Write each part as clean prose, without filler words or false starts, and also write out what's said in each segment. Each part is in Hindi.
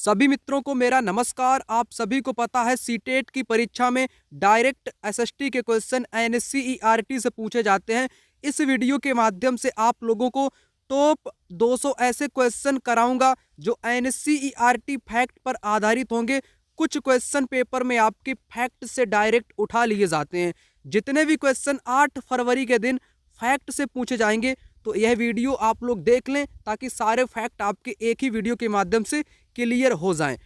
सभी मित्रों को मेरा नमस्कार। आप सभी को पता है सीटेट की परीक्षा में डायरेक्ट एसएसटी के क्वेश्चन एनसीईआरटी से पूछे जाते हैं। इस वीडियो के माध्यम से आप लोगों को टॉप 200 ऐसे क्वेश्चन कराऊंगा जो एनसीईआरटी फैक्ट पर आधारित होंगे। कुछ क्वेश्चन पेपर में आपके फैक्ट से डायरेक्ट उठा लिए जाते हैं। जितने भी क्वेश्चन 8 फरवरी के दिन फैक्ट से पूछे जाएंगे तो यह वीडियो आप लोग देख लें ताकि सारे फैक्ट आपके एक ही वीडियो के माध्यम से क्लियर हो जाएं।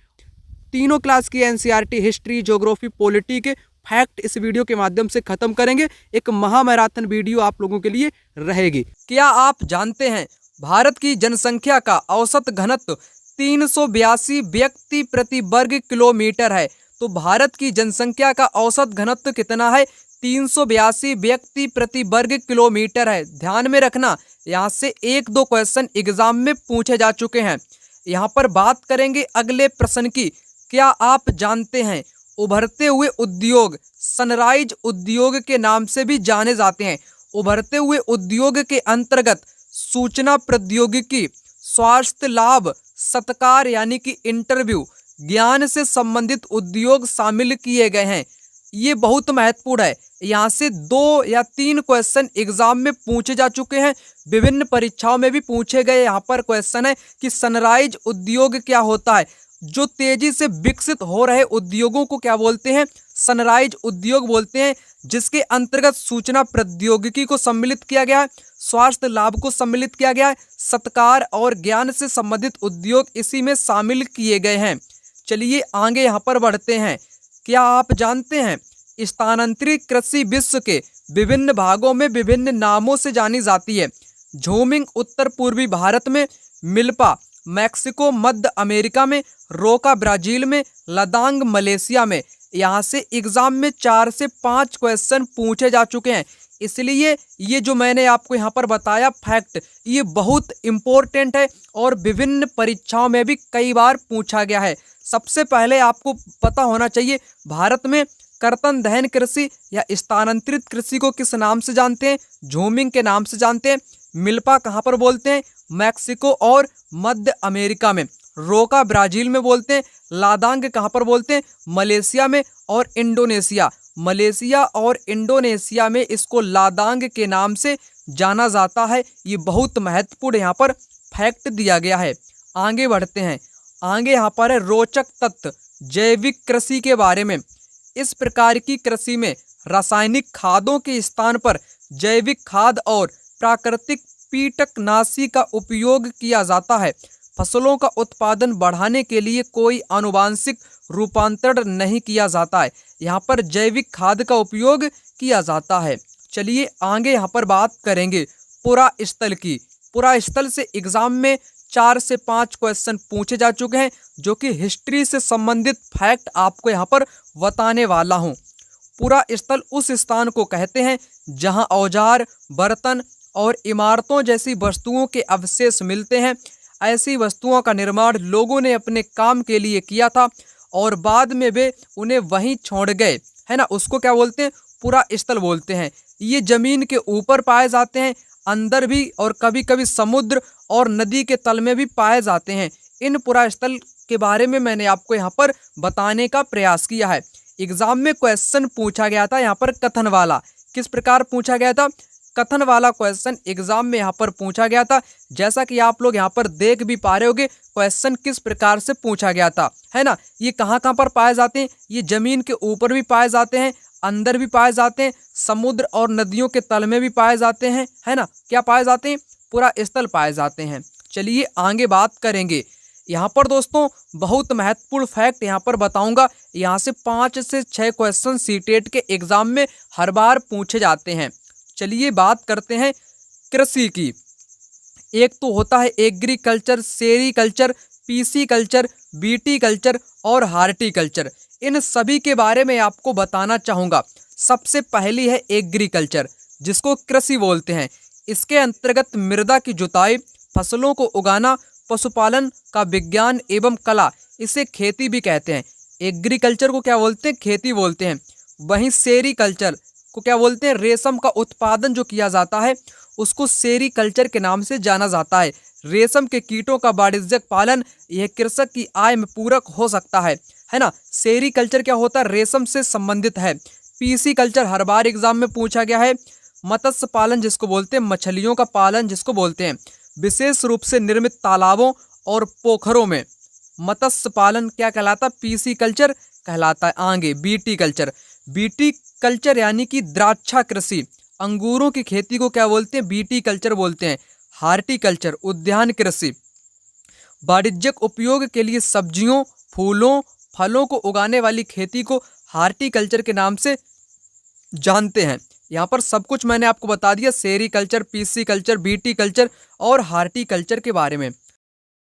तीनों क्लास की एनसीईआरटी हिस्ट्री, ज्योग्राफी, पॉलिटी के फैक्ट इस वीडियो के माध्यम से खत्म करेंगे। एक महामैराथन वीडियो आप लोगों के लिए रहेगी। क्या आप जानते हैं भारत की जनसंख्या का औसत घनत्व 382 व्यक्ति प्रति वर्ग किलोमीटर है। तो भारत की जनसंख्या का औसत घनत्व कितना है? 382 व्यक्ति प्रति वर्ग किलोमीटर है। ध्यान में रखना, यहाँ से 1-2 क्वेश्चन एग्जाम में पूछे जा चुके हैं। यहाँ पर बात करेंगे अगले प्रश्न की। क्या आप जानते हैं उभरते हुए उद्योग सनराइज उद्योग के नाम से भी जाने जाते हैं। उभरते हुए उद्योग के अंतर्गत सूचना प्रौद्योगिकी, स्वास्थ्य लाभ, सत्कार यानी कि इंटरव्यू, ज्ञान से संबंधित उद्योग शामिल किए गए हैं। ये बहुत महत्वपूर्ण है। यहाँ से 2 या 3 क्वेश्चन एग्जाम में पूछे जा चुके हैं, विभिन्न परीक्षाओं में भी पूछे गए। यहाँ पर क्वेश्चन है कि सनराइज उद्योग क्या होता है। जो तेजी से विकसित हो रहे उद्योगों को क्या बोलते हैं? सनराइज उद्योग बोलते हैं, जिसके अंतर्गत सूचना प्रौद्योगिकी को सम्मिलित किया गया है, स्वास्थ्य लाभ को सम्मिलित किया गया है, सत्कार और ज्ञान से संबंधित उद्योग इसी में शामिल किए गए हैं। चलिए आगे यहाँ पर बढ़ते हैं। क्या आप जानते हैं स्थानांतरित कृषि विश्व के विभिन्न भागों में विभिन्न नामों से जानी जाती है। झूमिंग उत्तर पूर्वी भारत में, मिल्पा मैक्सिको मध्य अमेरिका में, रोका ब्राजील में, लदांग मलेशिया में। यहाँ से एग्जाम में 4 से 5 क्वेश्चन पूछे जा चुके हैं, इसलिए ये जो मैंने आपको यहाँ पर बताया फैक्ट, ये बहुत इम्पोर्टेंट है और विभिन्न परीक्षाओं में भी कई बार पूछा गया है। सबसे पहले आपको पता होना चाहिए भारत में कर्तन दहन कृषि या स्थानांतरित कृषि को किस नाम से जानते हैं? झूमिंग के नाम से जानते हैं। मिल्पा कहाँ पर बोलते हैं? मैक्सिको और मध्य अमेरिका में। रोका ब्राजील में बोलते हैं। लादांग कहाँ पर बोलते हैं? मलेशिया में और इंडोनेशिया। मलेशिया और इंडोनेशिया में इसको लादांग के नाम से जाना जाता है। ये बहुत महत्वपूर्ण यहाँ पर फैक्ट दिया गया है। आगे बढ़ते हैं। आगे यहाँ पर है रोचक तथ्य जैविक कृषि के बारे में। इस प्रकार की कृषि में रासायनिक खादों के स्थान पर जैविक खाद और प्राकृतिक कीटनाशी का उपयोग किया जाता है। फसलों का उत्पादन बढ़ाने के लिए कोई आनुवांशिक रूपांतरण नहीं किया जाता है। यहाँ पर जैविक खाद का उपयोग किया जाता है। चलिए आगे यहाँ पर बात करेंगे पुरा स्थल की। पुरा स्थल से एग्जाम में 4 से 5 क्वेश्चन पूछे जा चुके हैं, जो कि हिस्ट्री से संबंधित फैक्ट आपको यहाँ पर बताने वाला हूँ। पुरा स्थल उस स्थान को कहते हैं जहाँ औजार, बर्तन और इमारतों जैसी वस्तुओं के अवशेष मिलते हैं। ऐसी वस्तुओं का निर्माण लोगों ने अपने काम के लिए किया था और बाद में वे उन्हें वहीं छोड़ गए, है ना। उसको क्या बोलते हैं? पुरा स्थल बोलते हैं। ये जमीन के ऊपर पाए जाते हैं, अंदर भी, और कभी कभी समुद्र और नदी के तल में भी पाए जाते हैं। इन पुरा स्थल के बारे में मैंने आपको यहाँ पर बताने का प्रयास किया है। एग्जाम में क्वेश्चन पूछा गया था यहाँ पर कथन वाला। किस प्रकार पूछा गया था? कथन वाला क्वेश्चन एग्जाम में यहाँ पर पूछा गया था। जैसा कि आप लोग यहाँ पर देख भी पा रहे होगे क्वेश्चन किस प्रकार से पूछा गया था, है ना। ये कहाँ कहाँ पर पाए जाते हैं? ये जमीन के ऊपर भी पाए जाते हैं, अंदर भी पाए जाते हैं, समुद्र और नदियों के तल में भी पाए जाते हैं, है ना। क्या पाए जाते हैं? पुरा स्थल पाए जाते हैं। चलिए आगे बात करेंगे। यहाँ पर दोस्तों बहुत महत्वपूर्ण फैक्ट यहाँ पर बताऊंगा। यहाँ से 5 से 6 क्वेश्चन सीटेट के एग्जाम में हर बार पूछे जाते हैं। चलिए बात करते हैं कृषि की। एक तो होता है एग्रीकल्चर, सेरीकल्चर, पीसीकल्चर, बीटीकल्चर और हार्टिकल्चर। इन सभी के बारे में आपको बताना चाहूँगा। सबसे पहली है एग्रीकल्चर, जिसको कृषि बोलते हैं। इसके अंतर्गत मृदा की जुताई, फसलों को उगाना, पशुपालन का विज्ञान एवं कला, इसे खेती भी कहते हैं। एग्रीकल्चर को क्या बोलते हैं? खेती बोलते हैं। वहीं सेरीकल्चर को क्या बोलते हैं? रेशम का उत्पादन जो किया जाता है उसको सेरीकल्चर के नाम से जाना जाता है। रेशम के कीटों का वाणिज्यिक पालन यह कृषक की आय में पूरक हो सकता है ना। सेरीकल्चर क्या होता है, रेशम से संबंधित है। पीसी कल्चर हर बार एग्जाम में पूछा गया है। मत्स्य पालन जिसको बोलते हैं, मछलियों का पालन जिसको बोलते हैं, विशेष रूप से निर्मित तालाबों और पोखरों में मत्स्य पालन क्या कहलाता है, पीसी कल्चर कहलाता है। आगे बीटी कल्चर, बीटी कल्चर यानी कि द्राक्षा कृषि, अंगूरों की खेती को क्या बोलते हैं, बीटी कल्चर बोलते हैं। हार्टिकल्चर उद्यान कृषि, वाणिज्यिक उपयोग के लिए सब्जियों, फूलों, फलों को उगाने वाली खेती को हार्टिकल्चर के नाम से जानते हैं। यहाँ पर सब कुछ मैंने आपको बता दिया, sericulture, PC culture, BT culture और हार्टिकल्चर के बारे में।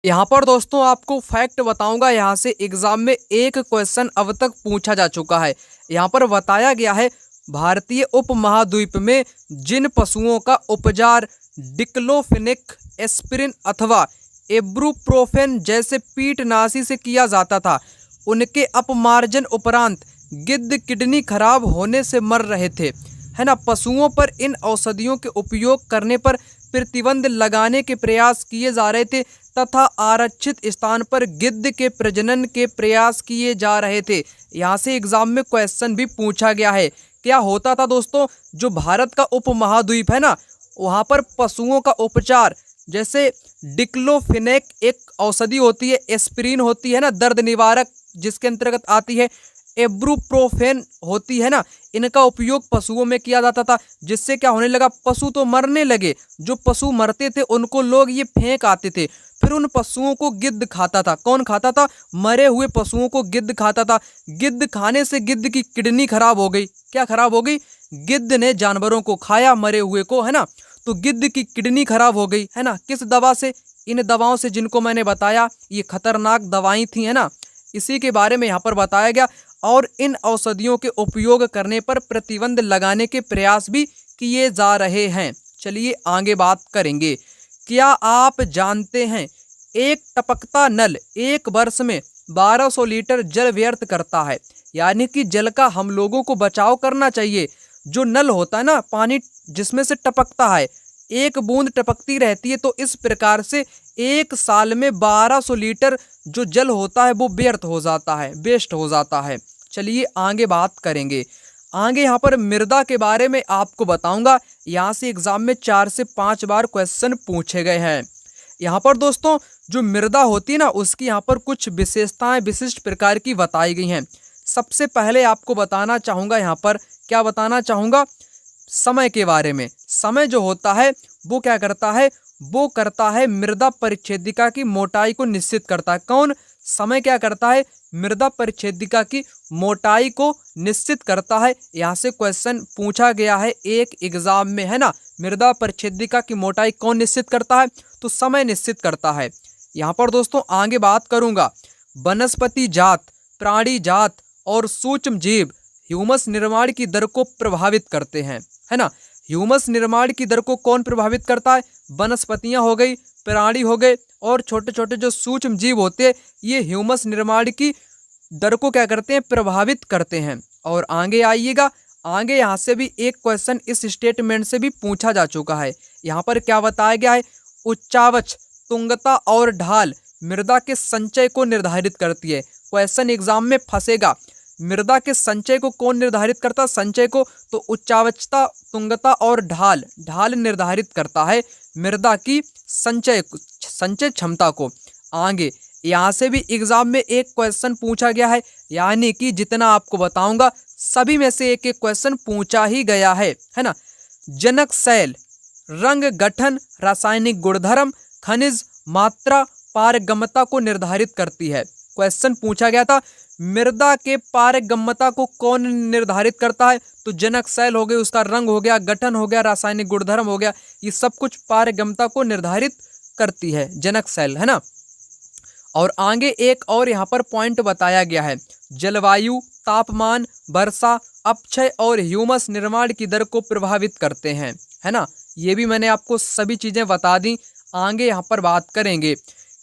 यहाँ पर दोस्तों आपको फैक्ट बताऊंगा, यहाँ से एग्जाम में एक क्वेश्चन अब तक पूछा जा चुका है। यहाँ पर बताया गया है भारतीय उपमहाद्वीप में जिन पशुओं का उपचार डिक्लोफेनेक, एस्पिरिन अथवा इब्रुप्रोफेन जैसे कीटनाशी से किया जाता था, उनके अपमार्जन उपरांत गिद्ध किडनी खराब होने से मर रहे थे, है ना। पशुओं पर इन औषधियों के उपयोग करने पर प्रतिबंध लगाने के प्रयास किए जा रहे थे तथा आरक्षित स्थान पर गिद्ध के प्रजनन के प्रयास किए जा रहे थे। यहाँ से एग्जाम में क्वेश्चन भी पूछा गया है। क्या होता था दोस्तों, जो भारत का उपमहाद्वीप है ना, वहाँ पर पशुओं का उपचार, जैसे डिक्लोफेनेक एक औषधि होती है, एस्पिरिन होती है ना दर्द निवारक जिसके अंतर्गत आती है, इब्रुप्रोफेन होती है ना, इनका उपयोग पशुओं में किया जाता था। जिससे क्या होने लगा, पशु तो मरने लगे, जो पशु मरते थे उनको लोग ये फेंक आते थे, फिर उन पशुओं को गिद्ध खाता था। कौन खाता था, मरे हुए पशुओं को गिद्ध खाता था। गिद्ध खाने से गिद्ध की किडनी खराब हो गई। क्या खराब हो गई, गिद्ध ने जानवरों को खाया मरे हुए को, है ना, तो गिद्ध की किडनी खराब हो गई, है ना। किस दवा से, इन दवाओं से जिनको मैंने बताया, ये खतरनाक दवाई थी, है ना, इसी के बारे में यहाँ पर बताया गया। और इन औषधियों के उपयोग करने पर प्रतिबंध लगाने के प्रयास भी किए जा रहे हैं। चलिए आगे बात करेंगे। क्या आप जानते हैं एक टपकता नल एक वर्ष में 1200 लीटर जल व्यर्थ करता है, यानी कि जल का हम लोगों को बचाव करना चाहिए। जो नल होता है ना, पानी जिसमें से टपकता है, एक बूंद टपकती रहती है, तो इस प्रकार से एक साल में 1200 लीटर जो जल होता है वो व्यर्थ हो जाता है, वेस्ट हो जाता है। चलिए आगे बात करेंगे। आगे यहाँ पर मृदा के बारे में आपको बताऊंगा। यहाँ से एग्जाम में 4 से 5 बार क्वेश्चन पूछे गए हैं। यहाँ पर दोस्तों जो मृदा होती है ना, उसकी यहाँ पर कुछ विशेषताएं विशिष्ट प्रकार की बताई गई हैं। सबसे पहले आपको बताना चाहूँगा, यहाँ पर क्या बताना चाहूँगा, समय के बारे में। समय जो होता है वो क्या करता है, वो करता है मृदा परिच्छेदिका की मोटाई को निश्चित करता है। कौन, समय क्या करता है, मृदा परिच्छेदिका की मोटाई को निश्चित करता है। यहाँ से क्वेश्चन पूछा गया है एक एग्जाम में, है ना। मृदा परिच्छेदिका की मोटाई कौन निश्चित करता है, तो समय निश्चित करता है। यहाँ पर दोस्तों आगे बात करूँगा, वनस्पति जात, प्राणी जात और सूक्ष्म जीव ह्यूमस निर्माण की दर को प्रभावित करते हैं, है ना। ह्यूमस निर्माण की दर को कौन प्रभावित करता है, वनस्पतियां हो गई, प्राणी हो गए और छोटे छोटे जो सूक्ष्म जीव होते हैं, ये ह्यूमस निर्माण की दर को क्या करते हैं, प्रभावित करते हैं। और आगे आइएगा, आगे यहाँ से भी एक क्वेश्चन इस स्टेटमेंट से भी पूछा जा चुका है। यहाँ पर क्या बताया गया है, उच्चावच, तुंगता और ढाल मृदा के संचय को निर्धारित करती है। क्वेश्चन एग्जाम में फंसेगा, मृदा के संचय को कौन निर्धारित करता, संचय को, तो उच्चावचता, तुंगता और ढाल, ढाल निर्धारित करता है मृदा की संचय क्षमता को। आगे यहाँ से भी एग्जाम में एक क्वेश्चन पूछा गया है, यानी कि जितना आपको बताऊंगा सभी में से एक एक क्वेश्चन पूछा ही गया है ना। जनक शैल रंग, गठन, रासायनिक गुणधर्म, खनिज मात्रा, पारगम्यता को निर्धारित करती है। क्वेश्चन पूछा गया था, मृदा के पारगम्यता को कौन निर्धारित करता है, तो जनक शैल हो गई, उसका रंग हो गया, गठन हो गया, रासायनिक गुणधर्म हो गया, ये सब कुछ पारगम्यता को निर्धारित करती है जनक शैल, है ना। और आगे एक और यहाँ पर पॉइंट बताया गया है, जलवायु, तापमान, वर्षा, अपक्षय और ह्यूमस निर्माण की दर को प्रभावित करते हैं, है ना। ये भी मैंने आपको सभी चीज़ें बता दी। आगे यहाँ पर बात करेंगे,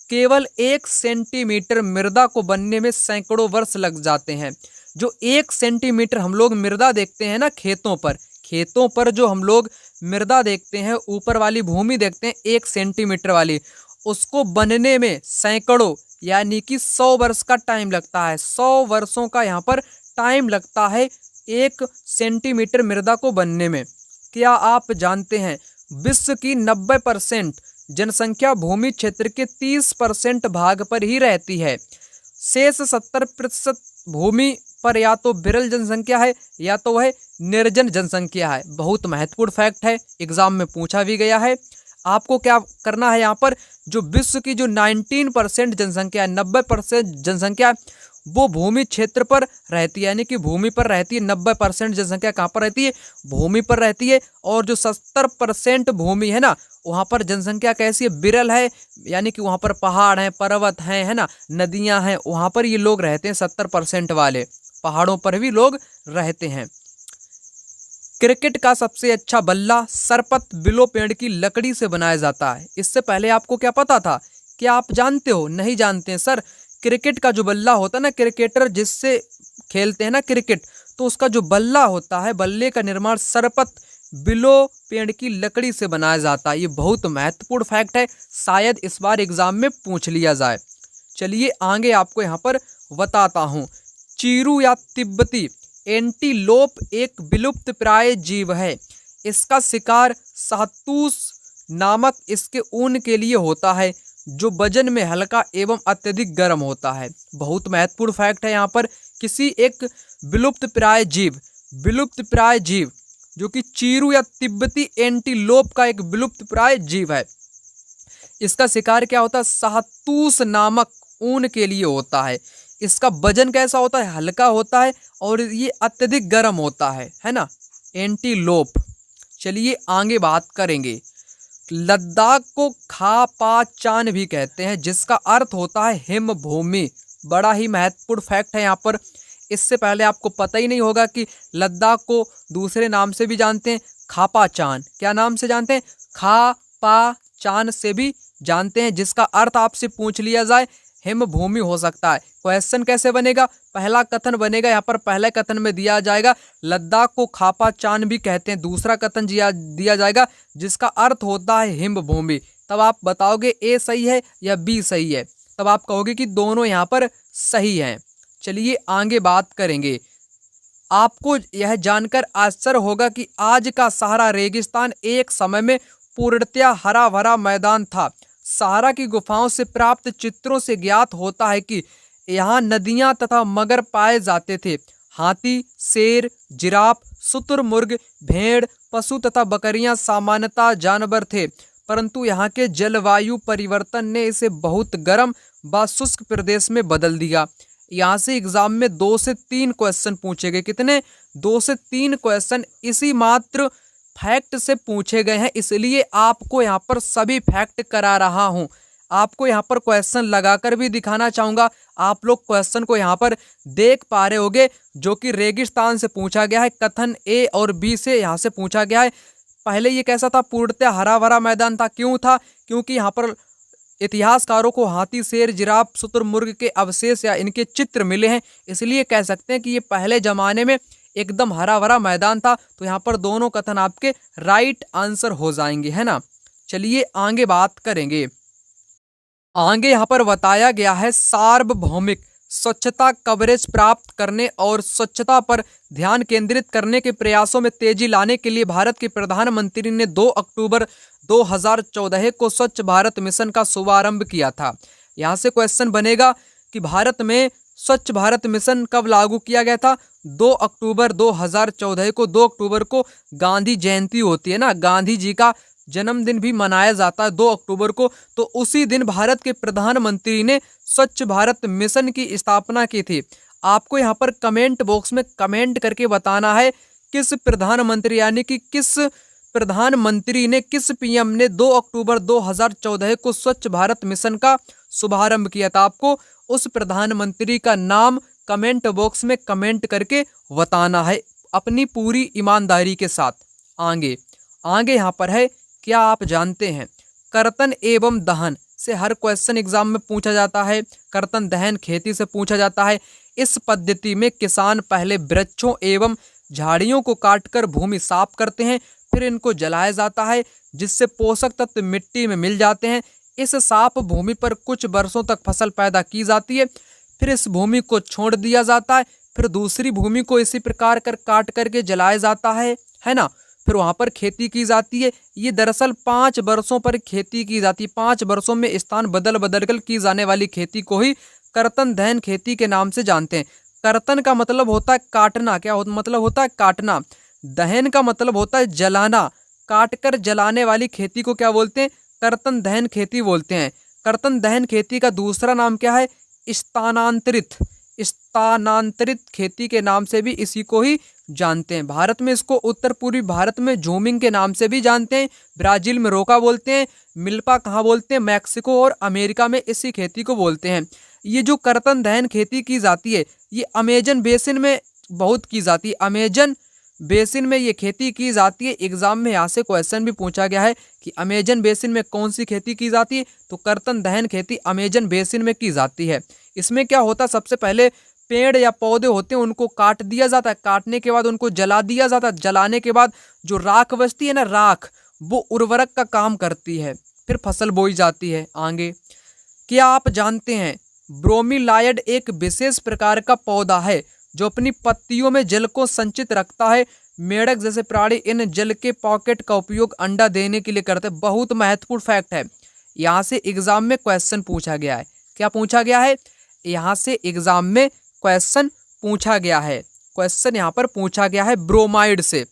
केवल 1 सेंटीमीटर मृदा को बनने में सैकड़ों वर्ष लग जाते हैं। जो 1 सेंटीमीटर हम लोग मृदा देखते हैं ना खेतों पर जो हम लोग मृदा देखते हैं, ऊपर वाली भूमि देखते हैं 1 सेंटीमीटर वाली, उसको बनने में सैकड़ों यानी कि 100 वर्ष का टाइम लगता है। 100 वर्षों का यहाँ पर टाइम लगता है 1 सेंटीमीटर मृदा को बनने में। क्या आप जानते हैं विश्व की 90% जनसंख्या भूमि क्षेत्र के 30% भाग पर ही रहती है। शेष 70% भूमि पर या तो विरल जनसंख्या है या तो वह निर्जन जनसंख्या है। बहुत महत्वपूर्ण फैक्ट है, एग्जाम में पूछा भी गया है। आपको क्या करना है, यहाँ पर जो विश्व की जो 19% जनसंख्या है, 90% जनसंख्या वो भूमि क्षेत्र पर रहती है, यानी कि भूमि पर रहती है। 90% जनसंख्या कहाँ पर रहती है? भूमि पर रहती है। और जो 70% भूमि है ना, वहाँ पर जनसंख्या कैसी है? विरल है, यानी कि वहाँ पर पहाड़ हैं, पर्वत हैं, है ना, नदियाँ हैं, वहाँ पर ये लोग रहते हैं। 70% वाले पहाड़ों पर भी लोग रहते हैं। क्रिकेट का सबसे अच्छा बल्ला सरपत बिलो पेड़ की लकड़ी से बनाया जाता है। इससे पहले आपको क्या पता था? क्या आप जानते हो? नहीं जानते हैं सर। क्रिकेट का जो बल्ला होता है ना, क्रिकेटर जिससे खेलते हैं ना क्रिकेट, तो उसका जो बल्ला होता है, बल्ले का निर्माण सरपत बिलो पेड़ की लकड़ी से बनाया जाता है। ये बहुत महत्वपूर्ण फैक्ट है, शायद इस बार एग्जाम में पूछ लिया जाए। चलिए आगे आपको यहाँ पर बताता हूँ। चीरू या तिब्बती एंटीलोप एक विलुप्त प्राय जीव है। इसका शिकार शाहतूश नामक इसके ऊन के लिए होता है, जो वजन में हल्का एवं अत्यधिक गर्म होता है। बहुत महत्वपूर्ण फैक्ट है यहाँ पर। किसी एक विलुप्त प्राय जीव जो कि चीरू या तिब्बती एंटीलोप का एक विलुप्त प्राय जीव है, इसका शिकार क्या होता है? शाहतूश नामक ऊन के लिए होता है। इसका वजन कैसा होता है? हल्का होता है और ये अत्यधिक गर्म होता है ना, एंटीलोप। चलिए आगे बात करेंगे। लद्दाख को खा पा चान भी कहते हैं, जिसका अर्थ होता है हिम भूमि। बड़ा ही महत्वपूर्ण फैक्ट है यहाँ पर। इससे पहले आपको पता ही नहीं होगा कि लद्दाख को दूसरे नाम से भी जानते हैं, खापा चान। क्या नाम से जानते हैं? खा पा चान से भी जानते हैं, जिसका अर्थ आपसे पूछ लिया जाए हिम भूमि हो सकता है। क्वेश्चन कैसे बनेगा? पहला कथन बनेगा, यहाँ पर पहले कथन में दिया जाएगा लद्दाख को खापा चान भी कहते हैं। दूसरा कथन दिया जाएगा जिसका अर्थ होता है हिम भूमि। तब आप बताओगे ए सही है या बी सही है। तब आप कहोगे कि दोनों यहाँ पर सही हैं। चलिए आगे बात करेंगे। आपको यह जानकर आश्चर्य होगा कि आज का सहारा रेगिस्तान एक समय में पूर्णतया हरा भरा मैदान था। सहारा की गुफाओं से प्राप्त चित्रों से ज्ञात होता है कि यहाँ नदियाँ तथा मगर पाए जाते थे। हाथी, शेर, जिराफ, शुतुरमुर्ग, भेड़, पशु तथा बकरियां सामान्यतः जानवर थे, परंतु यहाँ के जलवायु परिवर्तन ने इसे बहुत गर्म व शुष्क प्रदेश में बदल दिया। यहाँ से एग्जाम में 2 से 3 क्वेश्चन पूछे गए। कितने? 2 से 3 क्वेश्चन इसी मात्र फैक्ट से पूछे गए हैं, इसलिए आपको यहाँ पर सभी फैक्ट करा रहा हूँ। आपको यहाँ पर क्वेश्चन लगाकर भी दिखाना चाहूँगा। आप लोग क्वेश्चन को यहाँ पर देख पा रहे होंगे, जो कि रेगिस्तान से पूछा गया है। कथन ए और बी से यहाँ से पूछा गया है। पहले ये कैसा था? पूर्णतः हरा भरा मैदान था। क्यों था? क्योंकि यहाँ पर इतिहासकारों को हाथी, शेर, जिराफ, शुतुरमुर्ग के अवशेष या इनके चित्र मिले हैं, इसलिए कह सकते हैं कि ये पहले जमाने में एकदम हरा भरा मैदान था। तो यहाँ पर दोनों कथन आपके राइट आंसर हो जाएंगे, है ना। चलिए आगे बात करेंगे। आगे यहाँ पर बताया गया है सार्वभौमिक स्वच्छता कवरेज प्राप्त करने और स्वच्छता पर ध्यान केंद्रित करने के प्रयासों में तेजी लाने के लिए भारत के प्रधानमंत्री ने 2 अक्टूबर 2014 को स्वच्छ भारत मिशन का शुभारंभ किया था। यहाँ से क्वेश्चन बनेगा कि भारत में स्वच्छ भारत मिशन कब लागू किया गया था? 2 अक्टूबर 2014 को। 2 अक्टूबर को गांधी जयंती होती है ना, गांधी जी का जन्मदिन भी मनाया जाता है 2 अक्टूबर को। तो उसी दिन भारत के प्रधानमंत्री ने स्वच्छ भारत मिशन की स्थापना की थी। आपको यहाँ पर कमेंट बॉक्स में कमेंट करके बताना है किस प्रधानमंत्री, यानी कि किस प्रधानमंत्री ने, किस पीएम ने 2 अक्टूबर 2014 को स्वच्छ भारत मिशन का शुभारंभ किया था। आपको उस प्रधानमंत्री का नाम कमेंट बॉक्स में कमेंट करके बताना है अपनी पूरी ईमानदारी के साथ। आगे यहाँ पर है, क्या आप जानते हैं कर्तन एवं दहन से हर क्वेश्चन एग्जाम में पूछा जाता है। कर्तन दहन खेती से पूछा जाता है। इस पद्धति में किसान पहले वृक्षों एवं झाड़ियों को काटकर भूमि साफ करते हैं, फिर इनको जलाया जाता है, जिससे पोषक तत्व मिट्टी में मिल जाते हैं। इस साफ भूमि पर कुछ वर्षों तक फसल पैदा की जाती है, फिर इस भूमि को छोड़ दिया जाता है, फिर दूसरी भूमि को इसी प्रकार कर काट करके जलाया जाता है ना, फिर वहां पर खेती की जाती है। ये दरअसल 5 वर्षों पर खेती की जाती है। 5 वर्षों में स्थान बदल बदल कर की जाने वाली खेती को ही कर्तन दहन खेती के नाम से जानते हैं। कर्तन का मतलब होता है काटना, मतलब होता है काटना। दहन का मतलब होता है जलाना, काट कर जलाने वाली खेती को क्या बोलते हैं? कर्तन दहन खेती बोलते हैं। कर्तन दहन खेती का दूसरा नाम क्या है? स्थानांतरित स्थानांतरित खेती के नाम से भी इसी को ही जानते हैं। भारत में इसको उत्तर पूर्वी भारत में झूमिंग के नाम से भी जानते हैं, ब्राजील में रोका बोलते हैं, मिल्पा कहाँ बोलते हैं? मैक्सिको और अमेरिका में इसी खेती को बोलते हैं। ये जो कर्तन दहन खेती की जाती है ये अमेजन बेसिन में बहुत की जाती है। अमेजन बेसिन में ये खेती की जाती है। एग्जाम में यहाँ से क्वेश्चन भी पूछा गया है कि अमेजन बेसिन में कौन सी खेती की जाती है, तो कर्तन दहन खेती अमेजन बेसिन में की जाती है। इसमें क्या होता है? सबसे पहले पेड़ या पौधे होते हैं उनको काट दिया जाता है, काटने के बाद उनको जला दिया जाता है, जलाने के बाद जो राख बचती है ना, राख, वो उर्वरक का काम करती है, फिर फसल बोई जाती है। आगे, क्या आप जानते हैं ब्रोमीलायड एक विशेष प्रकार का पौधा है जो अपनी पत्तियों में जल को संचित रखता है। मेढक जैसे प्राणी इन जल के पॉकेट का उपयोग अंडा देने के लिए करते हैं। बहुत महत्वपूर्ण फैक्ट है, यहाँ से एग्जाम में क्वेश्चन पूछा गया है। क्या पूछा गया है? यहाँ से एग्जाम में क्वेश्चन पूछा गया है। क्वेश्चन यहाँ पर पूछा गया है ब्रोमाइड से,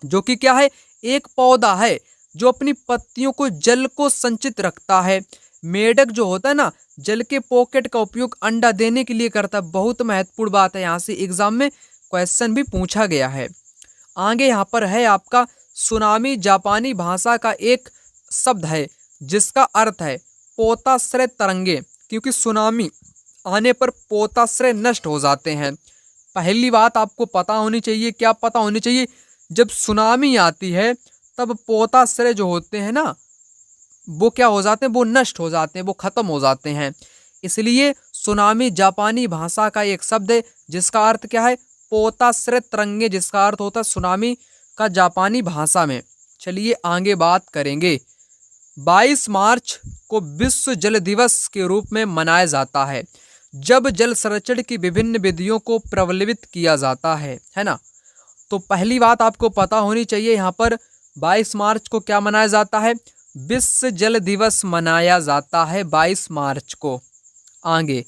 जो कि क्या है? एक पौधा है जो अपनी पत्तियों को जल को संचित रखता है। मेढक जो होता है ना, जल के पॉकेट का उपयोग अंडा देने के लिए करता है। बहुत महत्वपूर्ण बात है, यहाँ से एग्जाम में क्वेश्चन भी पूछा गया है। आगे यहाँ पर है आपका सुनामी। जापानी भाषा का एक शब्द है जिसका अर्थ है पोताश्रय तरंगे, क्योंकि सुनामी आने पर पोताश्रय नष्ट हो जाते हैं। पहली बात आपको पता होनी चाहिए, क्या पता होनी चाहिए? जब सुनामी आती है तब पोताश्रय जो होते हैं ना, वो क्या हो जाते हैं? वो नष्ट हो जाते हैं, वो खत्म हो जाते हैं। इसलिए सुनामी जापानी भाषा का एक शब्द है जिसका अर्थ क्या है? पोताश्रय तरंगे, जिसका अर्थ होता है सुनामी का जापानी भाषा में। चलिए आगे बात करेंगे। 22 मार्च को विश्व जल दिवस के रूप में मनाया जाता है जब जल संरक्षण की विभिन्न विधियों को प्रबलित किया जाता है ना। तो पहली बात आपको पता होनी चाहिए, यहाँ पर 22 मार्च को क्या मनाया जाता है? विश्व जल दिवस मनाया जाता है 22 मार्च को। आगे,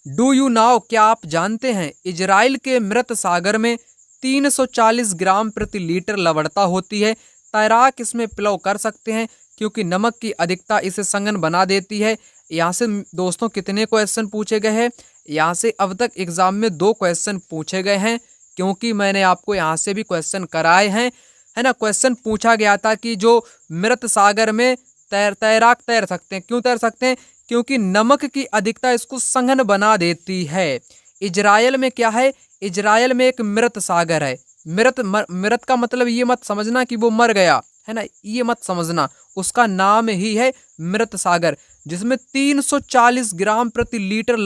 डू यू नाउ, क्या आप जानते हैं इजराइल के मृत सागर में 340 ग्राम प्रति लीटर लवणता होती है। तैराक इसमें प्लव कर सकते हैं क्योंकि नमक की अधिकता इसे संगन बना देती है। यहाँ से दोस्तों कितने क्वेश्चन पूछे गए हैं? यहाँ से अब तक एग्जाम में 2 क्वेश्चन पूछे गए हैं, क्योंकि मैंने आपको यहाँ से भी क्वेश्चन कराए हैं, है ना। क्वेश्चन पूछा गया था कि जो मृत सागर में तैराक तैर सकते हैं। क्यों तैर सकते हैं? क्योंकि नमक की अधिकता इसको संघन बना देती है। इजराइल में क्या है? इजराइल में एक मृत सागर है। मृत का मतलब ये मत समझना कि वो मर गया, है ना, ये मत समझना। उसका नाम ही है मृत सागर, जिसमें 340 ग्राम प्रति लीटर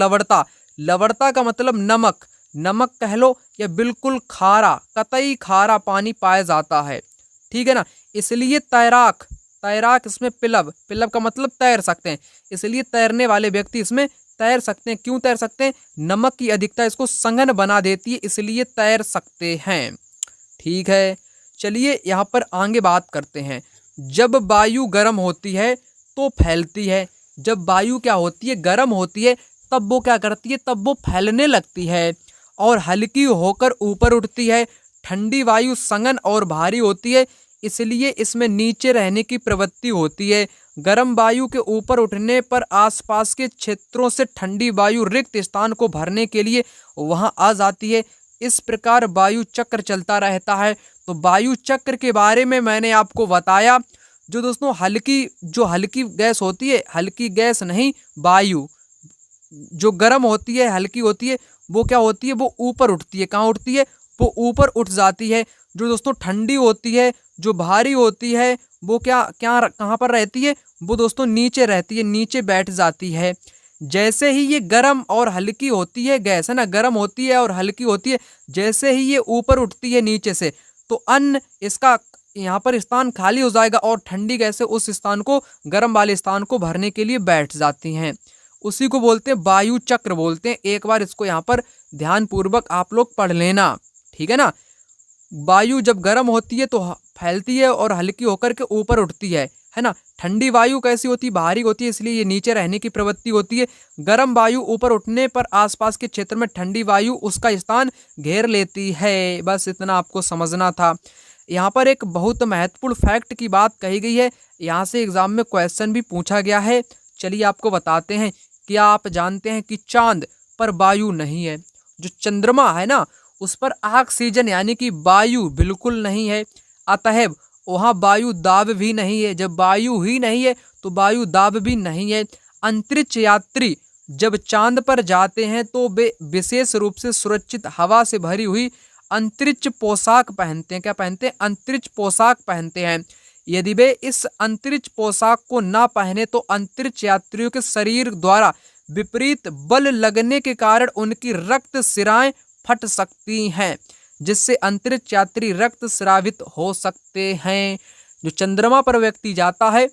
लवणता का मतलब नमक कह लो या बिल्कुल खारा, कतई खारा पानी पाया जाता है, ठीक है ना। इसलिए तैराक इसमें पिलव का मतलब तैर सकते हैं, इसलिए तैरने वाले व्यक्ति इसमें तैर सकते हैं। क्यों तैर सकते हैं? नमक की अधिकता इसको संघन बना देती है, इसलिए तैर सकते हैं, ठीक है। चलिए यहाँ पर आगे बात करते हैं। जब वायु गर्म होती है तो फैलती है। जब वायु क्या होती है? गर्म होती है, तब वो क्या करती है? तब वो फैलने लगती है और हल्की होकर ऊपर उठती है। ठंडी वायु संघन और भारी होती है, इसलिए इसमें नीचे रहने की प्रवृत्ति होती है। गर्म वायु के ऊपर उठने पर आसपास के क्षेत्रों से ठंडी वायु रिक्त स्थान को भरने के लिए वहां आ जाती है। इस प्रकार वायु चक्र चलता रहता है। तो वायु चक्र के बारे में मैंने आपको बताया। जो दोस्तों हल्की गैस होती है, हल्की गैस नहीं, वायु जो गर्म होती है, हल्की होती है, वो क्या होती है? वो ऊपर उठती है। कहाँ उठती है? वो ऊपर उठ जाती है। जो दोस्तों ठंडी होती है, जो भारी होती है, वो कहाँ पर रहती है? वो दोस्तों नीचे रहती है, नीचे बैठ जाती है। जैसे ही ये गर्म और हल्की होती है गैस, है ना, गर्म होती है और हल्की होती है, जैसे ही ये ऊपर उठती है नीचे से, तो इसका यहाँ पर स्थान खाली हो जाएगा और ठंडी गैसें उस स्थान को, गर्म वाले स्थान को भरने के लिए बैठ जाती हैं। उसी को बोलते हैं वायु चक्र बोलते हैं। एक बार इसको यहाँ पर ध्यान पूर्वक आप लोग पढ़ लेना, ठीक है ना। वायु जब गर्म होती है तो फैलती है और हल्की होकर के ऊपर उठती है ना। ठंडी वायु कैसी होती है, बाहरी होती है, इसलिए ये नीचे रहने की प्रवृत्ति होती है। गर्म वायु ऊपर उठने पर आसपास के क्षेत्र में ठंडी वायु उसका स्थान घेर लेती है। बस इतना आपको समझना था। यहाँ पर एक बहुत महत्वपूर्ण फैक्ट की बात कही गई है, यहाँ से एग्जाम में क्वेश्चन भी पूछा गया है। चलिए आपको बताते हैं। क्या आप जानते हैं कि चांद पर वायु नहीं है? जो चंद्रमा है ना, उस पर ऑक्सीजन यानी कि वायु बिल्कुल नहीं है, अतएव वहाँ वायु दाब भी नहीं है। जब वायु ही नहीं है तो वायु दाब भी नहीं है। अंतरिक्ष यात्री जब चांद पर जाते हैं तो वे विशेष रूप से सुरक्षित हवा से भरी हुई अंतरिक्ष पोशाक पहनते हैं। क्या पहनते हैं? अंतरिक्ष पोशाक पहनते हैं। यदि वे इस अंतरिक्ष पोशाक को ना पहने तो अंतरिक्ष यात्रियों के शरीर द्वारा विपरीत बल लगने के कारण उनकी रक्त शिराएं फट सकती हैं, जिससे अंतरिक्ष यात्री रक्त स्रावित हो सकते हैं। जो चंद्रमा पर व्यक्ति जाता है,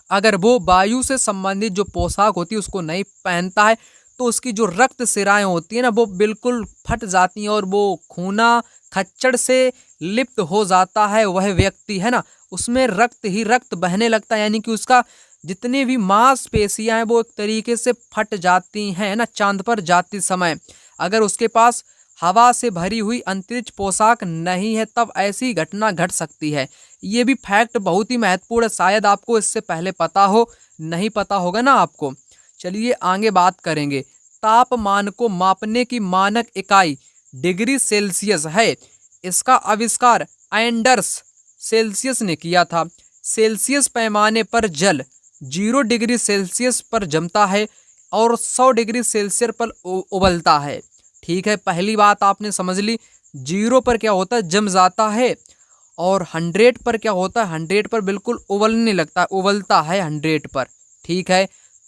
अगर वो वायु से संबंधित जो पोशाक होती है उसको नहीं पहनता है तो उसकी जो रक्त शिराएं होती है ना, वो बिल्कुल फट जाती हैं और वो खूना खच्चड़ से लिप्त हो जाता है वह व्यक्ति, है ना। उसमें रक्त ही रक्त बहने लगता है, यानी कि उसका जितनी भी मांसपेशियां हैं वो एक तरीके से फट जाती हैं ना। चांद पर जाते समय अगर उसके पास हवा से भरी हुई अंतरिक्ष पोशाक नहीं है तब ऐसी घटना घट सकती है। ये भी फैक्ट बहुत ही महत्वपूर्ण है, शायद आपको इससे पहले पता हो, नहीं पता होगा ना आपको। चलिए आगे बात करेंगे। तापमान को मापने की मानक इकाई डिग्री सेल्सियस है। इसका आविष्कार एंडर्स सेल्सियस ने किया था। सेल्सियस पैमाने पर जल 0 डिग्री सेल्सियस पर जमता है और 100 डिग्री सेल्सियस पर उबलता है। ठीक है, पहली बात आपने समझ ली। 0 पर क्या होता है? जम जाता है। और 100 पर क्या होता है? 100 पर बिल्कुल उबलने लगता है, उबलता है 100 पर। ठीक है,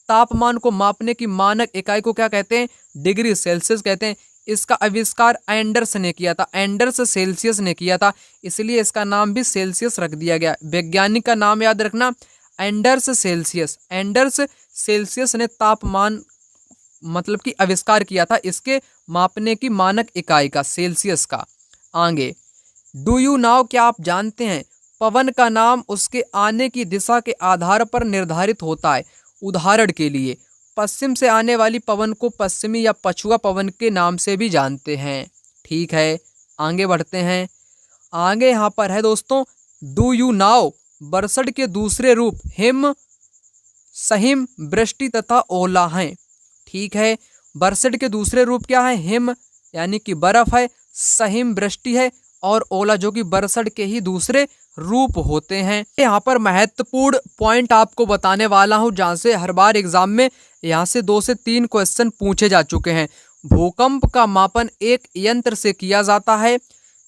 तापमान को मापने की मानक इकाई को क्या कहते हैं? डिग्री सेल्सियस कहते हैं। इसका आविष्कार एंडर्स ने किया था, एंडर्स सेल्सियस ने किया था, इसलिए इसका नाम भी सेल्सियस रख दिया गया। वैज्ञानिक का नाम याद रखना, एंडर्स सेल्सियस। एंडर्स सेल्सियस ने तापमान मतलब कि आविष्कार किया था इसके मापने की मानक इकाई का, सेल्सियस का। आगे, डू यू नाउ, क्या आप जानते हैं पवन का नाम उसके आने की दिशा के आधार पर निर्धारित होता है। उदाहरण के लिए पश्चिम से आने वाली पवन को पश्चिमी या पछुआ पवन के नाम से भी जानते हैं। ठीक है, आगे बढ़ते हैं। आगे यहाँ पर है दोस्तों, डू यू नाउ बरसट के दूसरे रूप हिम, सहिम, वृष्टि तथा ओला हैं। ठीक है, बरसट के दूसरे रूप क्या है? हिम यानी कि बर्फ है, सहिम वृष्टि है और ओला जो कि बरसट के ही दूसरे रूप होते हैं। यहाँ पर महत्वपूर्ण पॉइंट आपको बताने वाला हूँ, जहाँ से हर बार एग्जाम में यहाँ से 2 से 3 क्वेश्चन पूछे जा चुके हैं। भूकंप का मापन एक यंत्र से किया जाता है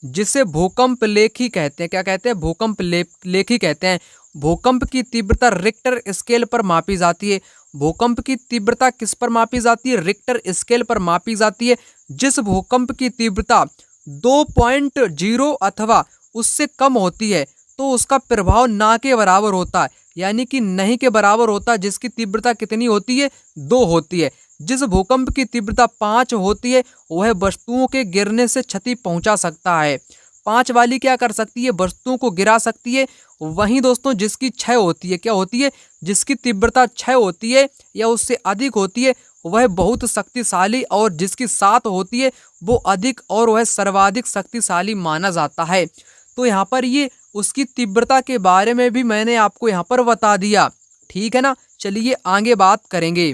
जिसे भूकंप लेखी कहते हैं। क्या कहते हैं? भूकंप लेखी कहते हैं। भूकंप की तीव्रता रिक्टर स्केल पर मापी जाती है। भूकंप की तीव्रता किस पर मापी जाती है? रिक्टर स्केल पर मापी जाती है। जिस भूकंप की तीव्रता 2.0 अथवा उससे कम होती है तो उसका प्रभाव ना के बराबर होता है, यानी कि नहीं के बराबर होता है। जिसकी तीव्रता कितनी होती है? 2 होती है। जिस भूकंप की तीव्रता 5 होती है वह वस्तुओं के गिरने से क्षति पहुंचा सकता है। 5 वाली क्या कर सकती है? वस्तुओं को गिरा सकती है। वहीं दोस्तों जिसकी 6 होती है, क्या होती है? जिसकी तीव्रता 6 होती है या उससे अधिक होती है वह बहुत शक्तिशाली, और जिसकी 7 होती है वो अधिक और वह सर्वाधिक शक्तिशाली माना जाता है। तो यहाँ पर ये उसकी तीव्रता के बारे में भी मैंने आपको यहाँ पर बता दिया। ठीक है ना। चलिए आगे बात करेंगे।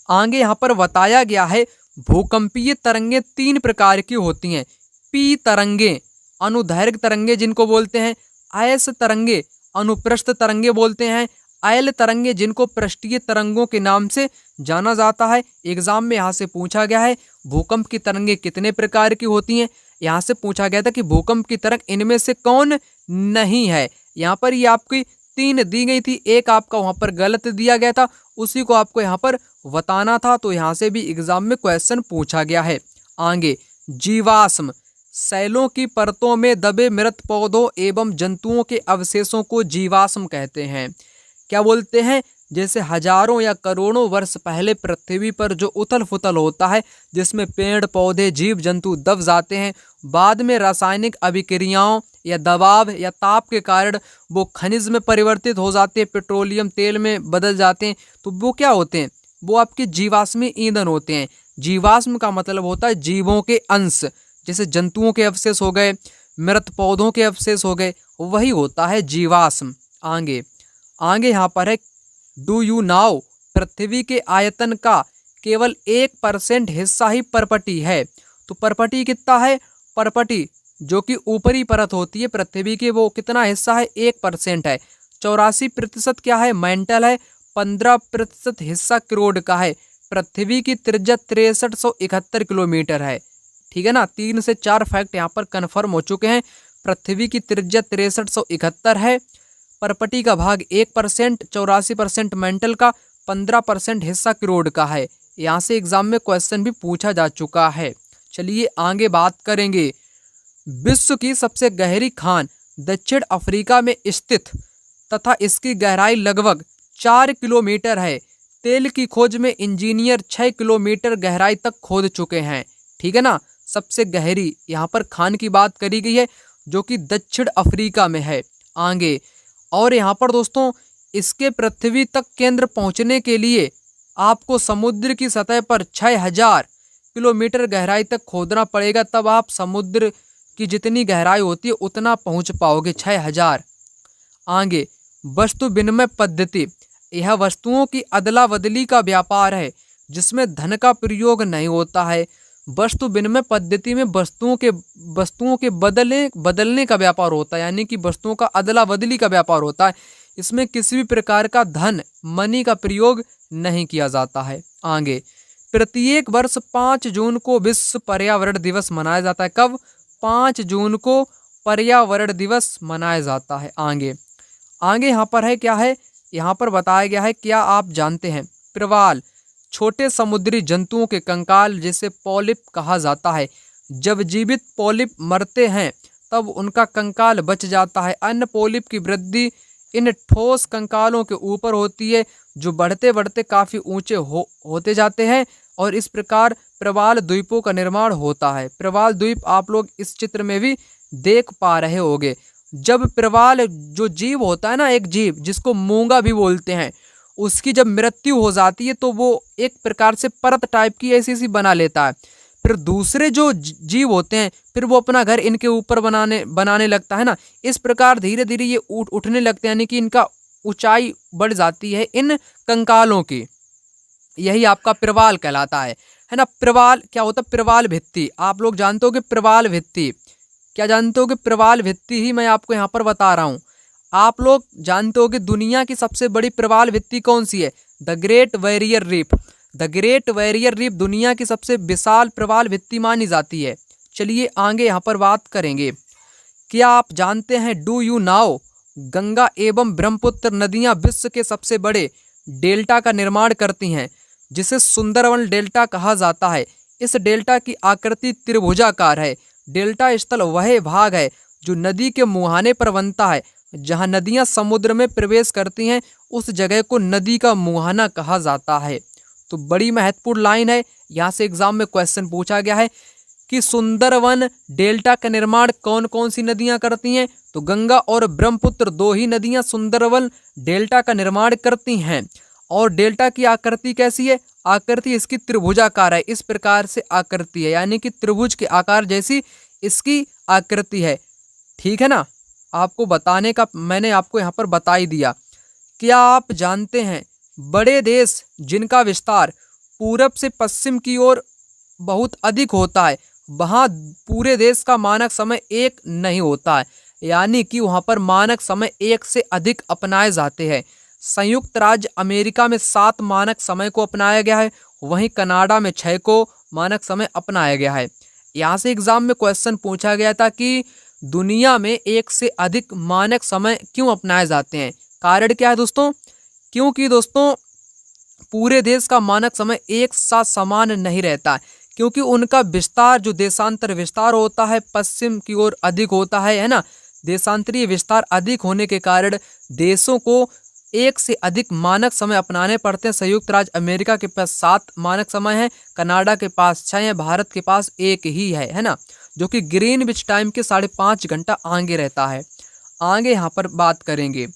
आगे यहाँ पर बताया गया है भूकंपीय तरंगे 3 प्रकार की होती हैं। पी तरंगे, अनुदैर्घ्य तरंगे जिनको बोलते हैं। एस तरंगे, अनुप्रस्थ तरंगे बोलते हैं। एल तरंगे जिनको पृष्ठीय तरंगों के नाम से जाना जाता है। एग्जाम में यहाँ से पूछा गया है भूकंप की तरंगे कितने प्रकार की होती हैं। यहाँ से पूछा गया था कि भूकंप की तरंग इनमें से कौन नहीं है। यहाँ पर ये आपकी 3 दी गई थी, एक आपका वहाँ पर गलत दिया गया था, उसी को आपको यहाँ पर बताना था। तो यहाँ से भी एग्जाम में क्वेश्चन पूछा गया है। आगे, जीवाश्म, सेलों की परतों में दबे मृत पौधों एवं जंतुओं के अवशेषों को जीवाश्म कहते हैं। क्या बोलते हैं? जैसे हजारों या करोड़ों वर्ष पहले पृथ्वी पर जो उथल फुथल होता है, जिसमें पेड़ पौधे जीव जंतु दब जाते हैं, बाद में रासायनिक अभिक्रियाओं या दबाव या ताप के कारण वो खनिज में परिवर्तित हो जाते हैं, पेट्रोलियम तेल में बदल जाते हैं, तो वो क्या होते हैं? वो आपके जीवाश्मी ईंधन होते हैं। जीवाश्म का मतलब होता है जीवों के अंश, जैसे जंतुओं के अवशेष हो गए, मृत पौधों के अवशेष हो गए, वही होता है जीवाश्म। आगे आगे यहाँ पर है, डू यू नाउ, पृथ्वी के आयतन का केवल 1% हिस्सा ही पर्पटी है। तो पर्पटी कितना है? पर्पटी जो कि ऊपरी परत होती है पृथ्वी की, वो कितना हिस्सा है? 1% है। 84% क्या है? मेंटल है। 15% हिस्सा क्रोड का है। पृथ्वी की त्रिज्या 6371 किलोमीटर है। ठीक है ना, 3 से 4 फैक्ट यहाँ पर कन्फर्म हो चुके हैं। पृथ्वी की त्रिज्या 6371 है। पर्पटी का भाग 1%, 84% मेंटल का, 15% हिस्सा क्रोड का है। यहाँ से एग्जाम में क्वेश्चन भी पूछा जा चुका है। चलिए आगे बात करेंगे। विश्व की सबसे गहरी खान दक्षिण अफ्रीका में स्थित तथा इसकी गहराई लगभग 4 किलोमीटर है। तेल की खोज में इंजीनियर 6 किलोमीटर गहराई तक खोद चुके हैं। ठीक है ना, सबसे गहरी यहाँ पर खान की बात करी गई है जो कि दक्षिण अफ्रीका में है। आगे और यहाँ पर दोस्तों, इसके पृथ्वी तक केंद्र पहुँचने के लिए आपको समुद्र की सतह पर 6000 किलोमीटर गहराई तक खोदना पड़ेगा, तब आप समुद्र की जितनी गहराई होती है उतना पहुँच पाओगे, 6000। आगे वस्तु विनिमय पद्धति, यह वस्तुओं की अदला बदली का व्यापार है जिसमें धन का प्रयोग नहीं होता है। वस्तु विनिमय पद्धति में वस्तुओं के बदलने का व्यापार होता है, यानी कि वस्तुओं का अदला बदली का व्यापार होता है। इसमें किसी भी प्रकार का धन मनी का प्रयोग नहीं किया जाता है। आगे प्रत्येक वर्ष 5 जून को विश्व पर्यावरण दिवस मनाया जाता है। कब? 5 जून को पर्यावरण दिवस मनाया जाता है। आगे यहाँ पर है, क्या है? यहाँ पर बताया गया है, क्या आप जानते हैं प्रवाल छोटे समुद्री जंतुओं के कंकाल जिसे पॉलिप कहा जाता है। जब जीवित पॉलिप मरते हैं तब उनका कंकाल बच जाता है। अन्य पॉलिप की वृद्धि इन ठोस कंकालों के ऊपर होती है जो बढ़ते बढ़ते काफ़ी ऊंचे होते जाते हैं और इस प्रकार प्रवाल द्वीपों का निर्माण होता है। प्रवाल द्वीप आप लोग इस चित्र में भी देख पा रहे होंगे। जब प्रवाल जो जीव होता है ना, एक जीव जिसको मूंगा भी बोलते हैं, उसकी जब मृत्यु हो जाती है तो वो एक प्रकार से परत टाइप की ऐसी सी बना लेता है। फिर दूसरे जो जीव होते हैं फिर वो अपना घर इनके ऊपर बनाने लगता है ना। इस प्रकार धीरे धीरे ये उठने लगते हैं, यानी कि इनका ऊंचाई बढ़ जाती है इन कंकालों की। यही आपका प्रवाल कहलाता है ना। प्रवाल क्या होता है? प्रवाल भित्ति। आप लोग जानते हो कि प्रवाल भित्ति, क्या जानते हो कि प्रवाल भित्ति ही मैं आपको यहाँ पर बता रहा हूँ। आप लोग जानते हो कि दुनिया की सबसे बड़ी प्रवाल भित्ति कौन सी है? The great barrier reef. The great barrier reef दुनिया की सबसे विशाल प्रवाल भित्ति मानी जाती है। चलिए आगे यहाँ पर बात करेंगे। क्या आप जानते हैं, डू यू नाउ, गंगा एवं ब्रह्मपुत्र नदियाँ विश्व के सबसे बड़े डेल्टा का निर्माण करती हैं जिसे सुंदरवन डेल्टा कहा जाता है। इस डेल्टा की आकृति त्रिभुजाकार है। डेल्टा स्थल वह भाग है जो नदी के मुहाने पर बनता है। जहाँ नदियाँ समुद्र में प्रवेश करती हैं उस जगह को नदी का मुहाना कहा जाता है। तो बड़ी महत्वपूर्ण लाइन है, यहाँ से एग्जाम में क्वेश्चन पूछा गया है कि सुंदरवन डेल्टा का निर्माण कौन कौन सी नदियाँ करती हैं? तो गंगा और ब्रह्मपुत्र 2 ही नदियाँ सुंदरवन डेल्टा का निर्माण करती हैं। और डेल्टा की आकृति कैसी है? आकृति इसकी त्रिभुजाकार है। इस प्रकार से आकृति है, यानी कि त्रिभुज के आकार जैसी इसकी आकृति है। ठीक है ना, आपको बताने का मैंने आपको यहाँ पर बता ही दिया। क्या आप जानते हैं बड़े देश जिनका विस्तार पूरब से पश्चिम की ओर बहुत अधिक होता है, वहाँ पूरे देश का मानक समय 1 नहीं होता है, यानी कि वहाँ पर मानक समय 1 से अधिक अपनाए जाते हैं। संयुक्त राज्य अमेरिका में 7 मानक समय को अपनाया गया है, वहीं कनाडा में 6 को मानक समय अपनाया गया है। यहाँ से एग्जाम में क्वेश्चन पूछा गया था कि दुनिया में 1 से अधिक मानक समय क्यों अपनाए जाते हैं? कारण क्या है दोस्तों? क्योंकि दोस्तों पूरे देश का मानक समय एक साथ समान नहीं रहता। क्योंकि उनका विस्तार जो देशांतर विस्तार होता है पश्चिम की ओर अधिक होता है ना। देशांतरीय विस्तार अधिक होने के कारण देशों को एक से अधिक मानक समय अपनाने पड़ते हैं। संयुक्त राज्य अमेरिका के पास 7 मानक समय है, कनाडा के पास 6 है, भारत के पास 1 ही है ना, जो कि ग्रीनविच टाइम के 5.5 घंटा आगे रहता है। आगे यहाँ पर बात करेंगे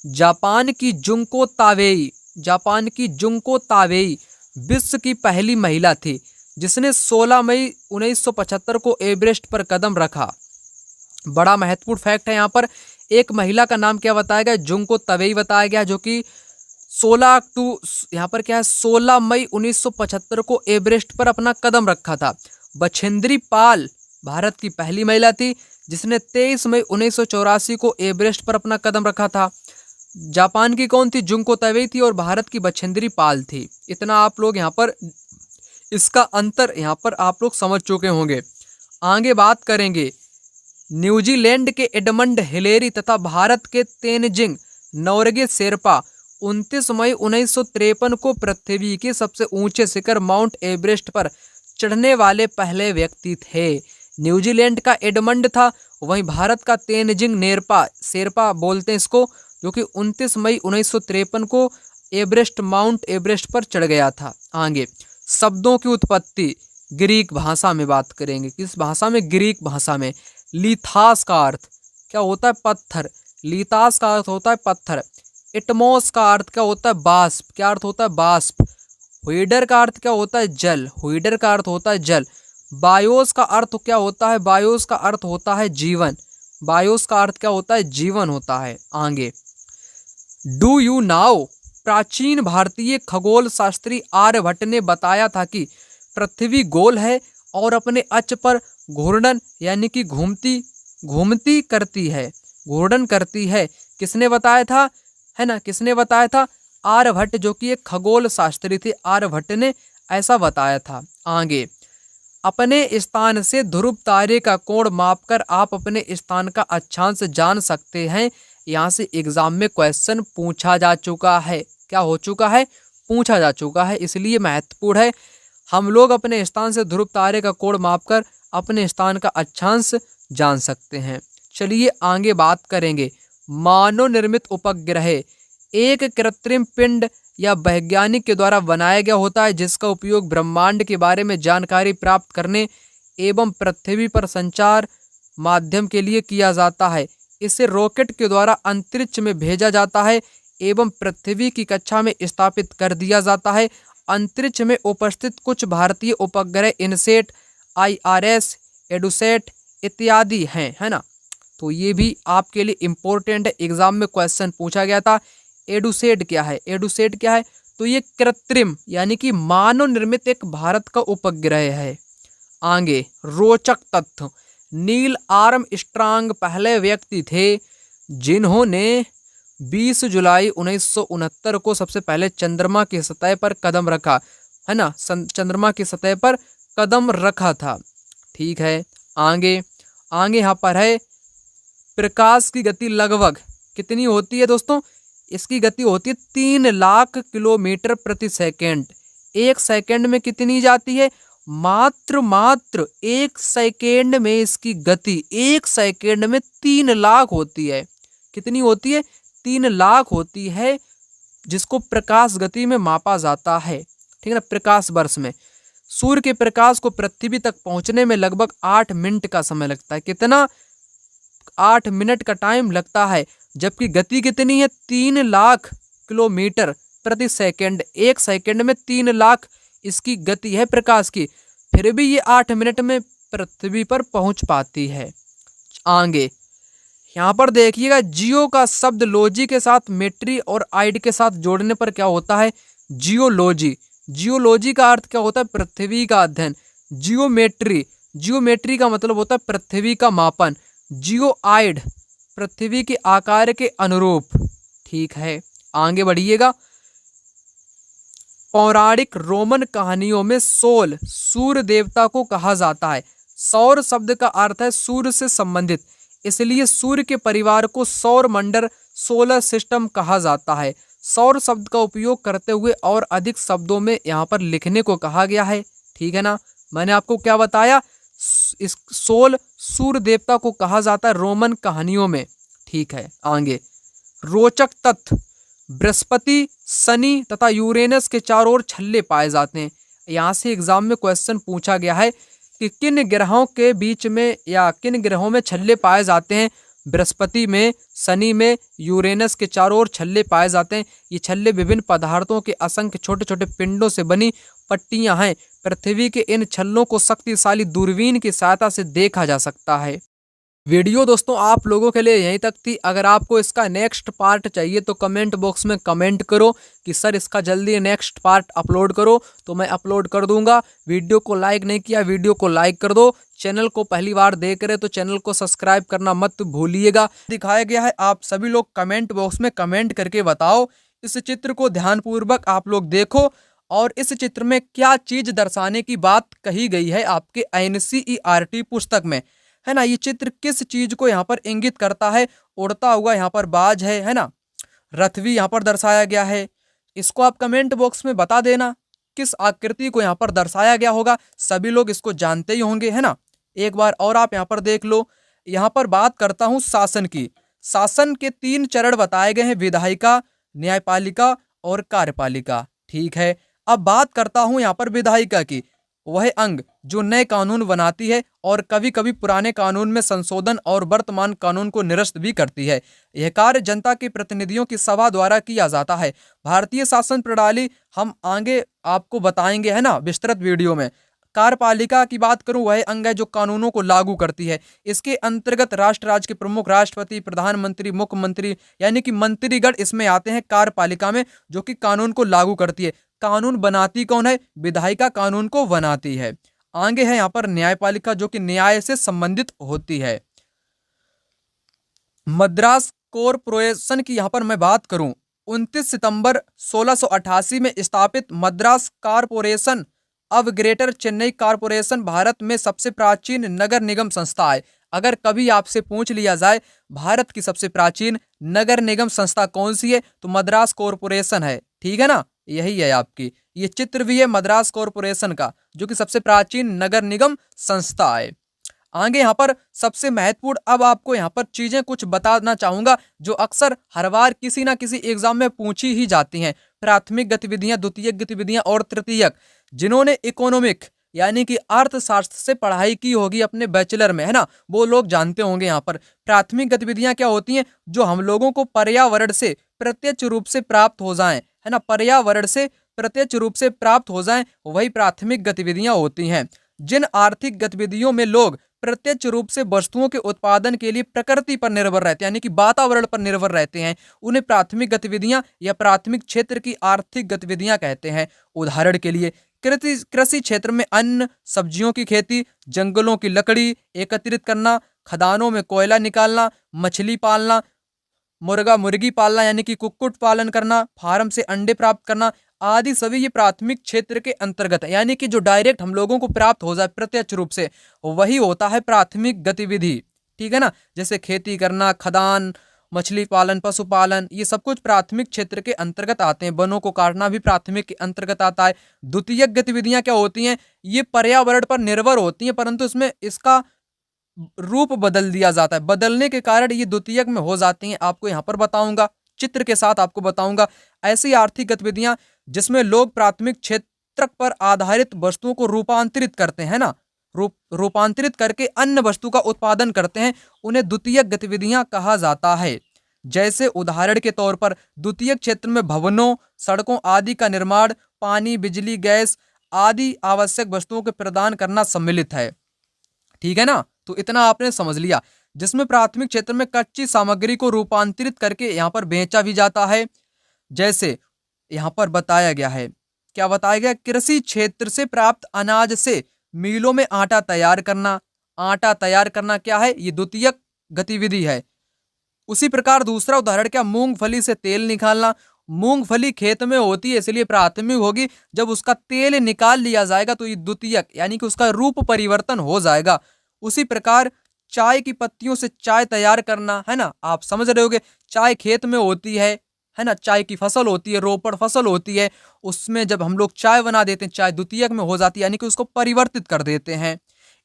जापान की जुंको ताबेई। जापान की जुंको ताबेई विश्व की पहली महिला थी जिसने 16 मई 1975 को एवरेस्ट पर कदम रखा। बड़ा महत्वपूर्ण फैक्ट है यहाँ पर, एक महिला का नाम क्या बताया गया, जुंको ताबेई बताया गया, जो कि 16 मई 1975 को एवरेस्ट पर अपना कदम रखा था। बछेंद्री पाल भारत की पहली महिला थी जिसने 23 मई 1984 को एवरेस्ट पर अपना कदम रखा था। जापान की कौन थी, जुंको ताबेई थी, और भारत की बछेंद्री पाल थी। इतना आप लोग यहाँ पर इसका अंतर यहाँ पर आप लोग समझ चुके होंगे। आगे बात करेंगे न्यूजीलैंड के एडमंड हिलेरी तथा भारत के तेनजिंग नोर्गे शेरपा 29 मई 1953 को पृथ्वी के सबसे ऊंचे शिखर माउंट एवरेस्ट पर चढ़ने वाले पहले व्यक्ति थे। न्यूजीलैंड का एडमंड था, वहीं भारत का तेनजिंग शेरपा बोलते हैं इसको, जो कि 29 मई 1953 को माउंट एवरेस्ट पर चढ़ गया था। आगे शब्दों की उत्पत्ति ग्रीक भाषा में बात करेंगे। किस भाषा में, ग्रीक भाषा में। लिथास का अर्थ क्या होता है, पत्थर। लिथास का अर्थ होता है पत्थर। एटमॉस का अर्थ क्या होता है, बाष्प। क्या अर्थ होता है, बाष्प। हुइडर का अर्थ क्या होता है, जल। हुइडर का अर्थ होता है जल। बायोस का अर्थ क्या होता है, बायोस का अर्थ होता है जीवन। बायोस का अर्थ क्या होता है, जीवन होता है। आगे डू यू नाउ प्राचीन भारतीय खगोल शास्त्री आर्यभट्ट ने बताया था कि पृथ्वी गोल है और अपने अक्ष पर घूर्णन यानी कि घूमती करती है, घूर्णन करती है। किसने बताया था, है ना, किसने बताया था, आर्यभट्ट, जो कि एक खगोल शास्त्री थे। आर्यभट्ट ने ऐसा बताया था। आगे अपने स्थान से ध्रुव तारे का कोण मापकर आप अपने स्थान का अक्षांश जान सकते हैं। यहाँ से एग्जाम में क्वेश्चन पूछा जा चुका है। क्या हो चुका है, पूछा जा चुका है, इसलिए महत्वपूर्ण है। हम लोग अपने स्थान से ध्रुव तारे का कोण मापकर अपने स्थान का अक्षांश जान सकते हैं। चलिए आगे बात करेंगे मानव निर्मित उपग्रह एक कृत्रिम पिंड या वैज्ञानिक के द्वारा बनाया गया होता है जिसका उपयोग ब्रह्मांड के बारे में जानकारी प्राप्त करने एवं पृथ्वी पर संचार माध्यम के लिए किया जाता है। इसे रॉकेट के द्वारा अंतरिक्ष में भेजा जाता है एवं पृथ्वी की कक्षा में स्थापित कर दिया जाता है। अंतरिक्ष में उपस्थित कुछ भारतीय उपग्रह इनसेट, IRS, एडुसेट इत्यादि हैं, है ना। तो ये भी आपके लिए इम्पोर्टेंट है, एग्जाम में क्वेश्चन पूछा गया था। एडुसेट क्या है, एडुसेट क्या है, तो ये कृत्रिम यानी कि मानव निर्मित एक भारत का उपग्रह है। आगे रोचक तथ्य, नील आर्मस्ट्रांग पहले व्यक्ति थे जिन्होंने 20 जुलाई 1969 को सबसे पहले चंद्रमा की सतह पर कदम रखा, है ना, चंद्रमा की सतह पर कदम रखा था। ठीक है, आगे यहाँ पर है प्रकाश की गति लगभग कितनी होती है दोस्तों, इसकी गति होती है 3 लाख किलोमीटर प्रति सेकेंड। 1 सेकेंड में कितनी जाती है, मात्र 1 सेकेंड में इसकी गति 1 सेकेंड में 3 लाख होती है। कितनी होती है, 3 लाख होती है, जिसको प्रकाश गति में मापा जाता है। ठीक है ना, प्रकाश वर्ष में। सूर्य के प्रकाश को पृथ्वी तक पहुंचने में लगभग 8 मिनट का समय लगता है। कितना, 8 मिनट का टाइम लगता है, जबकि गति कितनी है, 3 लाख किलोमीटर प्रति सेकेंड। 1 सेकेंड में 3 लाख इसकी गति है प्रकाश की, फिर भी ये 8 मिनट में पृथ्वी पर पहुंच पाती है। आगे यहाँ पर देखिएगा, जियो का शब्द लॉजी के साथ मेट्री और आइड के साथ जोड़ने पर क्या होता है, जियोलॉजी। जियोलॉजी का अर्थ क्या होता है, पृथ्वी का अध्ययन। जियोमेट्री का मतलब होता है पृथ्वी का मापन। जियोआइड पृथ्वी के आकार के अनुरूप। ठीक है, आगे बढ़िएगा। पौराणिक रोमन कहानियों में सोल सूर्य देवता को कहा जाता है। सौर शब्द का अर्थ है सूर्य से संबंधित, इसलिए सूर्य के परिवार को सौर मंडल सोलर सिस्टम कहा जाता है। सौर शब्द का उपयोग करते हुए और अधिक शब्दों में यहाँ पर लिखने को कहा गया है। ठीक है ना, मैंने आपको क्या बताया, इस सोल सूर्य देवता को कहा जाता है रोमन कहानियों में। ठीक है, आगे रोचक तथ्य, बृहस्पति, शनि तथा यूरेनस के चारों ओर छल्ले पाए जाते हैं। यहाँ से एग्जाम में क्वेश्चन पूछा गया है कि किन ग्रहों के बीच में या किन ग्रहों में छल्ले पाए जाते हैं। बृहस्पति में, शनि में, यूरेनस के चारों ओर छल्ले पाए जाते हैं। ये छल्ले विभिन्न पदार्थों के असंख्य छोटे छोटे पिंडों से बनी पट्टियां हैं। पृथ्वी के इन छल्लों को शक्तिशाली दूरबीन की सहायता से देखा जा सकता है। वीडियो दोस्तों आप लोगों के लिए यहीं तक थी। अगर आपको इसका नेक्स्ट पार्ट चाहिए तो कमेंट बॉक्स में कमेंट करो कि सर इसका जल्दी नेक्स्ट पार्ट अपलोड करो, तो मैं अपलोड कर दूंगा। वीडियो को लाइक नहीं किया, वीडियो को लाइक कर दो। चैनल को पहली बार देख रहे तो चैनल को सब्सक्राइब करना मत भूलिएगा। दिखाया गया है, आप सभी लोग कमेंट बॉक्स में कमेंट करके बताओ। इस चित्र को ध्यानपूर्वक आप लोग देखो और इस चित्र में क्या चीज दर्शाने की बात कही गई है आपके NCERT पुस्तक में, है ना। ये चित्र किस चीज को यहाँ पर इंगित करता है। उड़ता हुआ यहाँ पर बाज है ना। रथ भी यहाँ पर दर्शाया गया है। इसको आप कमेंट बॉक्स में बता देना किस आकृति को यहाँ पर दर्शाया गया होगा। सभी लोग इसको जानते ही होंगे, है ना। एक बार और आप यहाँ पर देख लो। यहाँ पर बात करता हूँ शासन की। शासन के 3 चरण बताए गए हैं, विधायिका, न्यायपालिका और कार्यपालिका। ठीक है, अब बात करता हूँ यहाँ पर विधायिका की। वह अंग जो नए कानून बनाती है और कभी कभी पुराने कानून में संशोधन और वर्तमान कानून को निरस्त भी करती है। यह कार्य जनता के प्रतिनिधियों की सभा द्वारा किया जाता है। भारतीय शासन प्रणाली हम आगे आपको बताएंगे, है ना, विस्तृत वीडियो में। कार्यपालिका की बात करूं, वह अंग है जो कानूनों को लागू करती है। इसके अंतर्गत राष्ट्र राज्य के प्रमुख, राष्ट्रपति, प्रधानमंत्री, मुख्यमंत्री यानी कि मंत्रीगण इसमें आते हैं कार्यपालिका में, जो कि कानून को लागू करती है। कानून बनाती कौन है? विधायिका कानून को बनाती है। आगे है यहाँ पर न्यायपालिका, जो कि न्याय से संबंधित होती है। मद्रास कॉरपोरेशन की यहाँ पर मैं बात करूं, 29 सितंबर 1688 में स्थापित मद्रास कॉरपोरेशन अब ग्रेटर चेन्नई कॉरपोरेशन भारत में सबसे प्राचीन नगर निगम संस्था है। अगर कभी आपसे पूछ लिया जाए भारत की सबसे प्राचीन नगर निगम संस्था कौन सी है, तो मद्रास कॉरपोरेशन है। ठीक है ना, यही है आपकी। ये चित्र भी है मद्रास कॉरपोरेशन का, जो कि सबसे प्राचीन नगर निगम संस्था है। आगे यहाँ पर सबसे महत्वपूर्ण, अब आपको यहाँ पर चीजें कुछ बताना चाहूंगा जो अक्सर हर बार किसी ना किसी एग्जाम में पूछी ही जाती हैं। प्राथमिक गतिविधियां, द्वितीयक गतिविधियां और तृतीयक। जिन्होंने इकोनॉमिक यानी कि अर्थशास्त्र से पढ़ाई की होगी अपने बैचलर में, है ना, वो लोग जानते होंगे। यहाँ पर प्राथमिक गतिविधियां क्या होती हैं? जो हम लोगों को पर्यावरण से प्रत्यक्ष रूप से प्राप्त हो जाएं, है ना, पर्यावरण से प्रत्यक्ष रूप से प्राप्त हो जाएं, वही प्राथमिक गतिविधियां होती हैं। जिन आर्थिक गतिविधियों में लोग प्रत्यक्ष रूप से वस्तुओं के उत्पादन के लिए प्रकृति पर निर्भर रहते हैं, यानी कि वातावरण पर निर्भर रहते हैं, उन्हें प्राथमिक गतिविधियां या प्राथमिक क्षेत्र की आर्थिक गतिविधियां कहते हैं। उदाहरण के लिए कृषि क्षेत्र में अन्न, सब्जियों की खेती, जंगलों की लकड़ी एकत्रित करना, खदानों में कोयला निकालना, मछली पालना, मुर्गा मुर्गी पालना यानी कि कुक्कुट पालन करना, फार्म से अंडे प्राप्त करना आदि सभी ये प्राथमिक क्षेत्र के अंतर्गत है। यानी कि जो डायरेक्ट हम लोगों को प्राप्त हो जाए प्रत्यक्ष रूप से, वही होता है प्राथमिक गतिविधि। ठीक है ना, जैसे खेती करना, खदान, मछली पालन, पशुपालन, ये सब कुछ प्राथमिक क्षेत्र के अंतर्गत आते हैं। वनों को काटना भी प्राथमिक के अंतर्गत आता है। द्वितीयक गतिविधियां क्या होती हैं? ये पर्यावरण पर निर्भर होती हैं, परंतु इसमें इसका रूप बदल दिया जाता है। बदलने के कारण ये द्वितीयक में हो जाती हैं। आपको यहाँ पर बताऊंगा, चित्र के साथ आपको बताऊंगा। ऐसी आर्थिक गतिविधियां जिसमें लोग प्राथमिक क्षेत्र पर आधारित वस्तुओं को रूपांतरित करते हैं ना, रूपांतरित करके अन्य वस्तु का उत्पादन करते हैं, उन्हें द्वितीयक गतिविधियां कहा जाता है। जैसे उदाहरण के तौर पर द्वितीयक क्षेत्र में भवनों, सड़कों आदि का निर्माण, पानी, बिजली, गैस आदि आवश्यक वस्तुओं के प्रदान करना सम्मिलित है। ठीक है ना, तो इतना आपने समझ लिया। जिसमें प्राथमिक क्षेत्र में कच्ची सामग्री को रूपांतरित करके यहाँ पर बेचा भी जाता है। जैसे यहाँ पर बताया गया है, क्या बताया गया? कृषि क्षेत्र से प्राप्त अनाज से मिलों में आटा तैयार करना। आटा तैयार करना क्या है? ये द्वितीयक गतिविधि है। उसी प्रकार दूसरा उदाहरण क्या? मूंगफली से तेल निकालना। मूंगफली खेत में होती है इसलिए प्राथमिक होगी, जब उसका तेल निकाल लिया जाएगा तो ये द्वितीयक यानी कि उसका रूप परिवर्तन हो जाएगा। उसी प्रकार चाय की पत्तियों से चाय तैयार करना, है ना, आप समझ रहे होगे। चाय खेत में होती है, है ना, चाय की फसल होती है, रोपड़ फसल होती है, उसमें जब हम लोग चाय बना देते हैं, चाय द्वितीयक में हो जाती है, यानी कि उसको परिवर्तित कर देते हैं।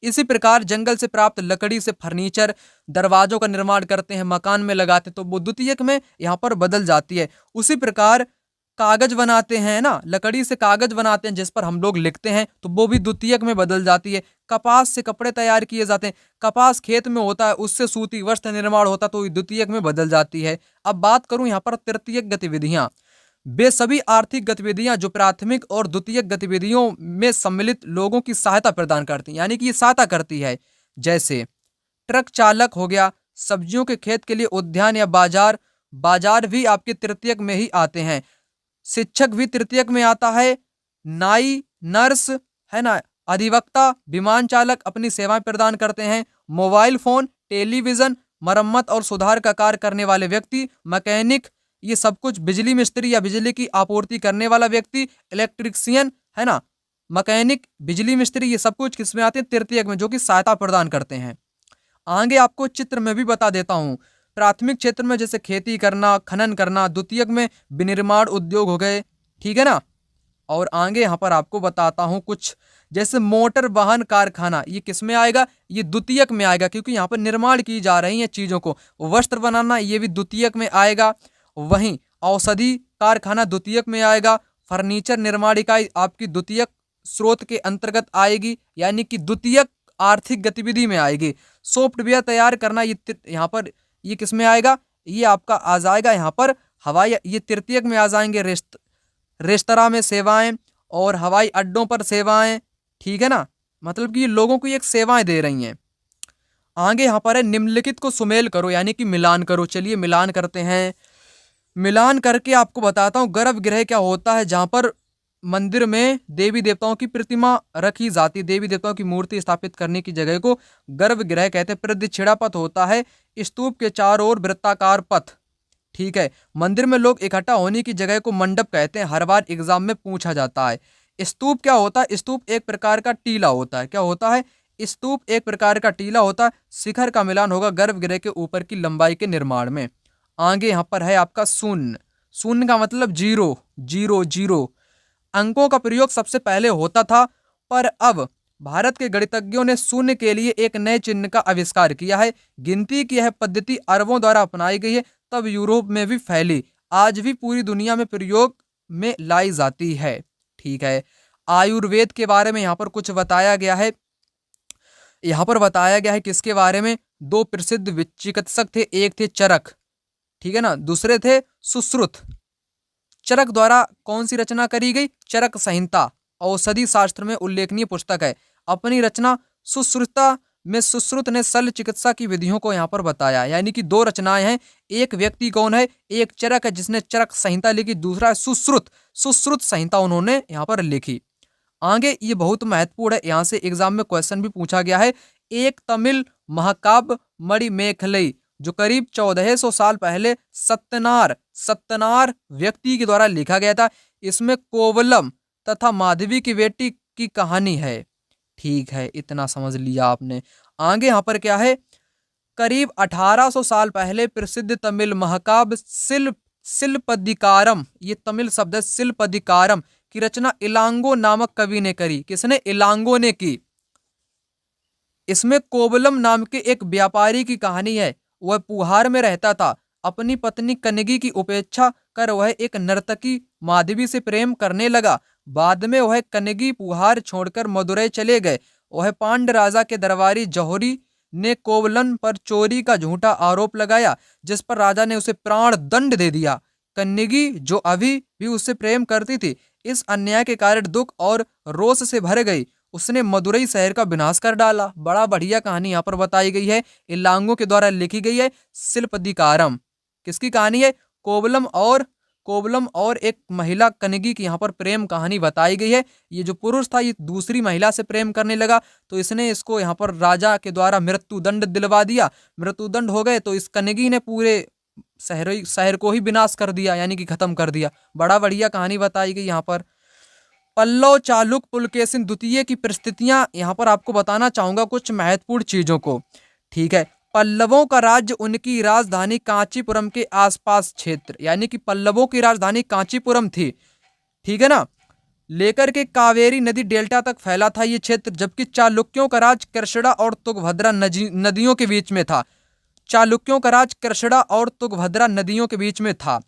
इसी प्रकार जंगल से प्राप्त लकड़ी से फर्नीचर, दरवाजों का निर्माण करते हैं, मकान में लगाते हैं, तो वो द्वितीयक में यहाँ पर बदल जाती है। उसी प्रकार कागज बनाते हैं ना, लकड़ी से कागज बनाते हैं जिस पर हम लोग लिखते हैं, तो वो भी द्वितीयक में बदल जाती है। कपास से कपड़े तैयार किए जाते हैं, कपास खेत में होता है, उससे सूती वस्त्र निर्माण होता है, तो द्वितीयक में बदल जाती है। अब बात करूं यहाँ पर तृतीयक गतिविधियां, वे सभी आर्थिक गतिविधियां जो प्राथमिक और द्वितीयक गतिविधियों में सम्मिलित लोगों की सहायता प्रदान करती हैं, यानी कि ये सहायता करती है। जैसे ट्रक चालक हो गया, सब्जियों के खेत के लिए उद्यान या बाजार, बाजार भी आपके तृतीयक में ही आते हैं। शिक्षक भी तृतीयक में आता है। नाई, नर्स, है ना, अधिवक्ता, विमान चालक अपनी सेवाएं प्रदान करते हैं। मोबाइल फोन, टेलीविजन, मरम्मत और सुधार का कार्य करने वाले व्यक्ति, मैकेनिक, ये सब कुछ, बिजली मिस्त्री या बिजली की आपूर्ति करने वाला व्यक्ति, इलेक्ट्रिशियन, है ना, मैकेनिक, बिजली मिस्त्री, ये सब कुछ किसमें आते हैं? तृतीयक में, जो कि सहायता प्रदान करते हैं। आगे आपको चित्र में भी बता देता हूं। प्राथमिक क्षेत्र में जैसे खेती करना, खनन करना, द्वितीयक में विनिर्माण उद्योग हो गए, ठीक है ना। और आगे यहाँ पर आपको बताता हूँ कुछ, जैसे मोटर वाहन कारखाना, ये किस में आएगा? ये द्वितीयक में आएगा, क्योंकि यहाँ पर निर्माण की जा रही है चीजों को। वस्त्र बनाना, ये भी द्वितीयक में आएगा। वहीं औषधि कारखाना द्वितीयक में आएगा। फर्नीचर निर्माण इकाई आपकी द्वितीयक स्रोत के अंतर्गत आएगी, यानी कि द्वितीयक आर्थिक गतिविधि में आएगी। सॉफ्टवेयर तैयार करना, ये यहाँ पर ये किस में आएगा? ये आपका आ जाएगा यहाँ पर हवाई, ये तृतीयक में आ जाएंगे। रेस्तरां में सेवाएं और हवाई अड्डों पर सेवाएं, ठीक है ना, मतलब कि ये लोगों को एक सेवाएं दे रही हैं। आगे यहाँ पर है निम्नलिखित को सुमेल करो, यानी कि मिलान करो। चलिए मिलान करते हैं। मिलान करके आपको बताता हूँ। गर्भगृह क्या होता है? जहाँ पर मंदिर में देवी देवताओं की प्रतिमा रखी जाती है, देवी देवताओं की मूर्ति स्थापित करने की जगह को गर्भगृह कहते हैं। प्रदक्षिणा पथ होता है, स्तूप के चारों ओर वृत्ताकार पथ, ठीक है। मंदिर में लोग इकट्ठा होने की जगह को मंडप कहते हैं। हर बार एग्जाम में पूछा जाता है। स्तूप क्या होता है? स्तूप एक प्रकार का टीला होता है। क्या होता है? स्तूप एक प्रकार का टीला होता है। शिखर का मिलान होगा गर्भगृह के ऊपर की लंबाई के निर्माण में। आगे यहाँ पर है आपका शून्य। शून्य का मतलब जीरो, जीरो, जीरो। अंकों का प्रयोग सबसे पहले होता था, पर अब भारत के गणितज्ञों ने शून्य के लिए एक नए चिन्ह का आविष्कार किया है। गिनती की यह पद्धति अरबों द्वारा अपनाई गई है, तब यूरोप में भी फैली, आज भी पूरी दुनिया में प्रयोग में लाई जाती है, ठीक है। आयुर्वेद के बारे में यहाँ पर कुछ बताया गया है। यहाँ पर बताया गया है किसके बारे में? दो प्रसिद्ध चिकित्सक थे, एक थे चरक, ठीक है ना, दूसरे थे सुश्रुत। चरक द्वारा कौन सी रचना करी गई? चरक संहिता औषधि शास्त्र में उल्लेखनीय पुस्तक है। अपनी रचना सुश्रुता में सुश्रुत ने शल्य चिकित्सा की विधियों को यहाँ पर बताया, यानी कि दो रचनाएं हैं। एक व्यक्ति कौन है? एक चरक है जिसने चरक संहिता लिखी, दूसरा है सुश्रुत, सुश्रुत संहिता उन्होंने यहाँ पर लिखी। आगे ये बहुत महत्वपूर्ण है, यहाँ से एग्जाम में क्वेश्चन भी पूछा गया है। एक तमिल महाकाव्य मणिमेखलई, जो करीब 1400 साल पहले सत्यनार व्यक्ति के द्वारा लिखा गया था। इसमें कोवलम तथा माधवी की बेटी की कहानी है, ठीक है, इतना समझ लिया आपने। आगे यहाँ पर क्या है? करीब 1800 साल पहले प्रसिद्ध तमिल महाकाव्य शिल्पदिकारम, ये तमिल शब्द है शिल्पदिकारम, की रचना इलांगो नामक कवि ने करी। किसने? इलांगो ने की। इसमें कोवलम नाम के एक व्यापारी की कहानी है। वह पुहार में रहता था। अपनी पत्नी कनगी की उपेक्षा कर वह एक नर्तकी माधवी से प्रेम करने लगा। बाद में वह कनगी पुहार छोड़कर मदुरै चले गए। वह पांड्य राजा के दरबारी जौहरी ने कोवलम पर चोरी का झूठा आरोप लगाया, जिस पर राजा ने उसे प्राण दंड दे दिया। कन्नगी, जो अभी भी उससे प्रेम करती थी, इस अन्याय के कारण दुख और रोष से भर गई। उसने मदुरै शहर का विनाश कर डाला। बड़ा बढ़िया कहानी यहाँ पर बताई गई है, इलांगो के द्वारा लिखी गई है। शिल्पदिकारम किसकी कहानी है? कोवलम और एक महिला कनगी की यहाँ पर प्रेम कहानी बताई गई है। ये जो पुरुष था, ये दूसरी महिला से प्रेम करने लगा, तो इसने इसको यहाँ पर राजा के द्वारा मृत्युदंड दिलवा दिया। मृत्युदंड हो गए तो इस कनगी ने पूरे शहर को ही विनाश कर दिया, यानी कि खत्म कर दिया। बड़ा बढ़िया कहानी बताई गई यहाँ पर। पल्लव, चालुक, पुलकेशिन द्वितीय की परिस्थितियां यहाँ पर आपको बताना चाहूंगा, कुछ महत्वपूर्ण चीजों को, ठीक है। पल्लवों का राज्य उनकी राजधानी कांचीपुरम के आसपास क्षेत्र, यानी कि पल्लवों की राजधानी कांचीपुरम थी, ठीक है ना, लेकर के कावेरी नदी डेल्टा तक फैला था ये क्षेत्र। जबकि चालुक्यों का राज कृष्णा और तुंगभद्रा नदियों के बीच में था। चालुक्यों का राज कृष्णा और तुंगभद्रा नदियों के बीच में था।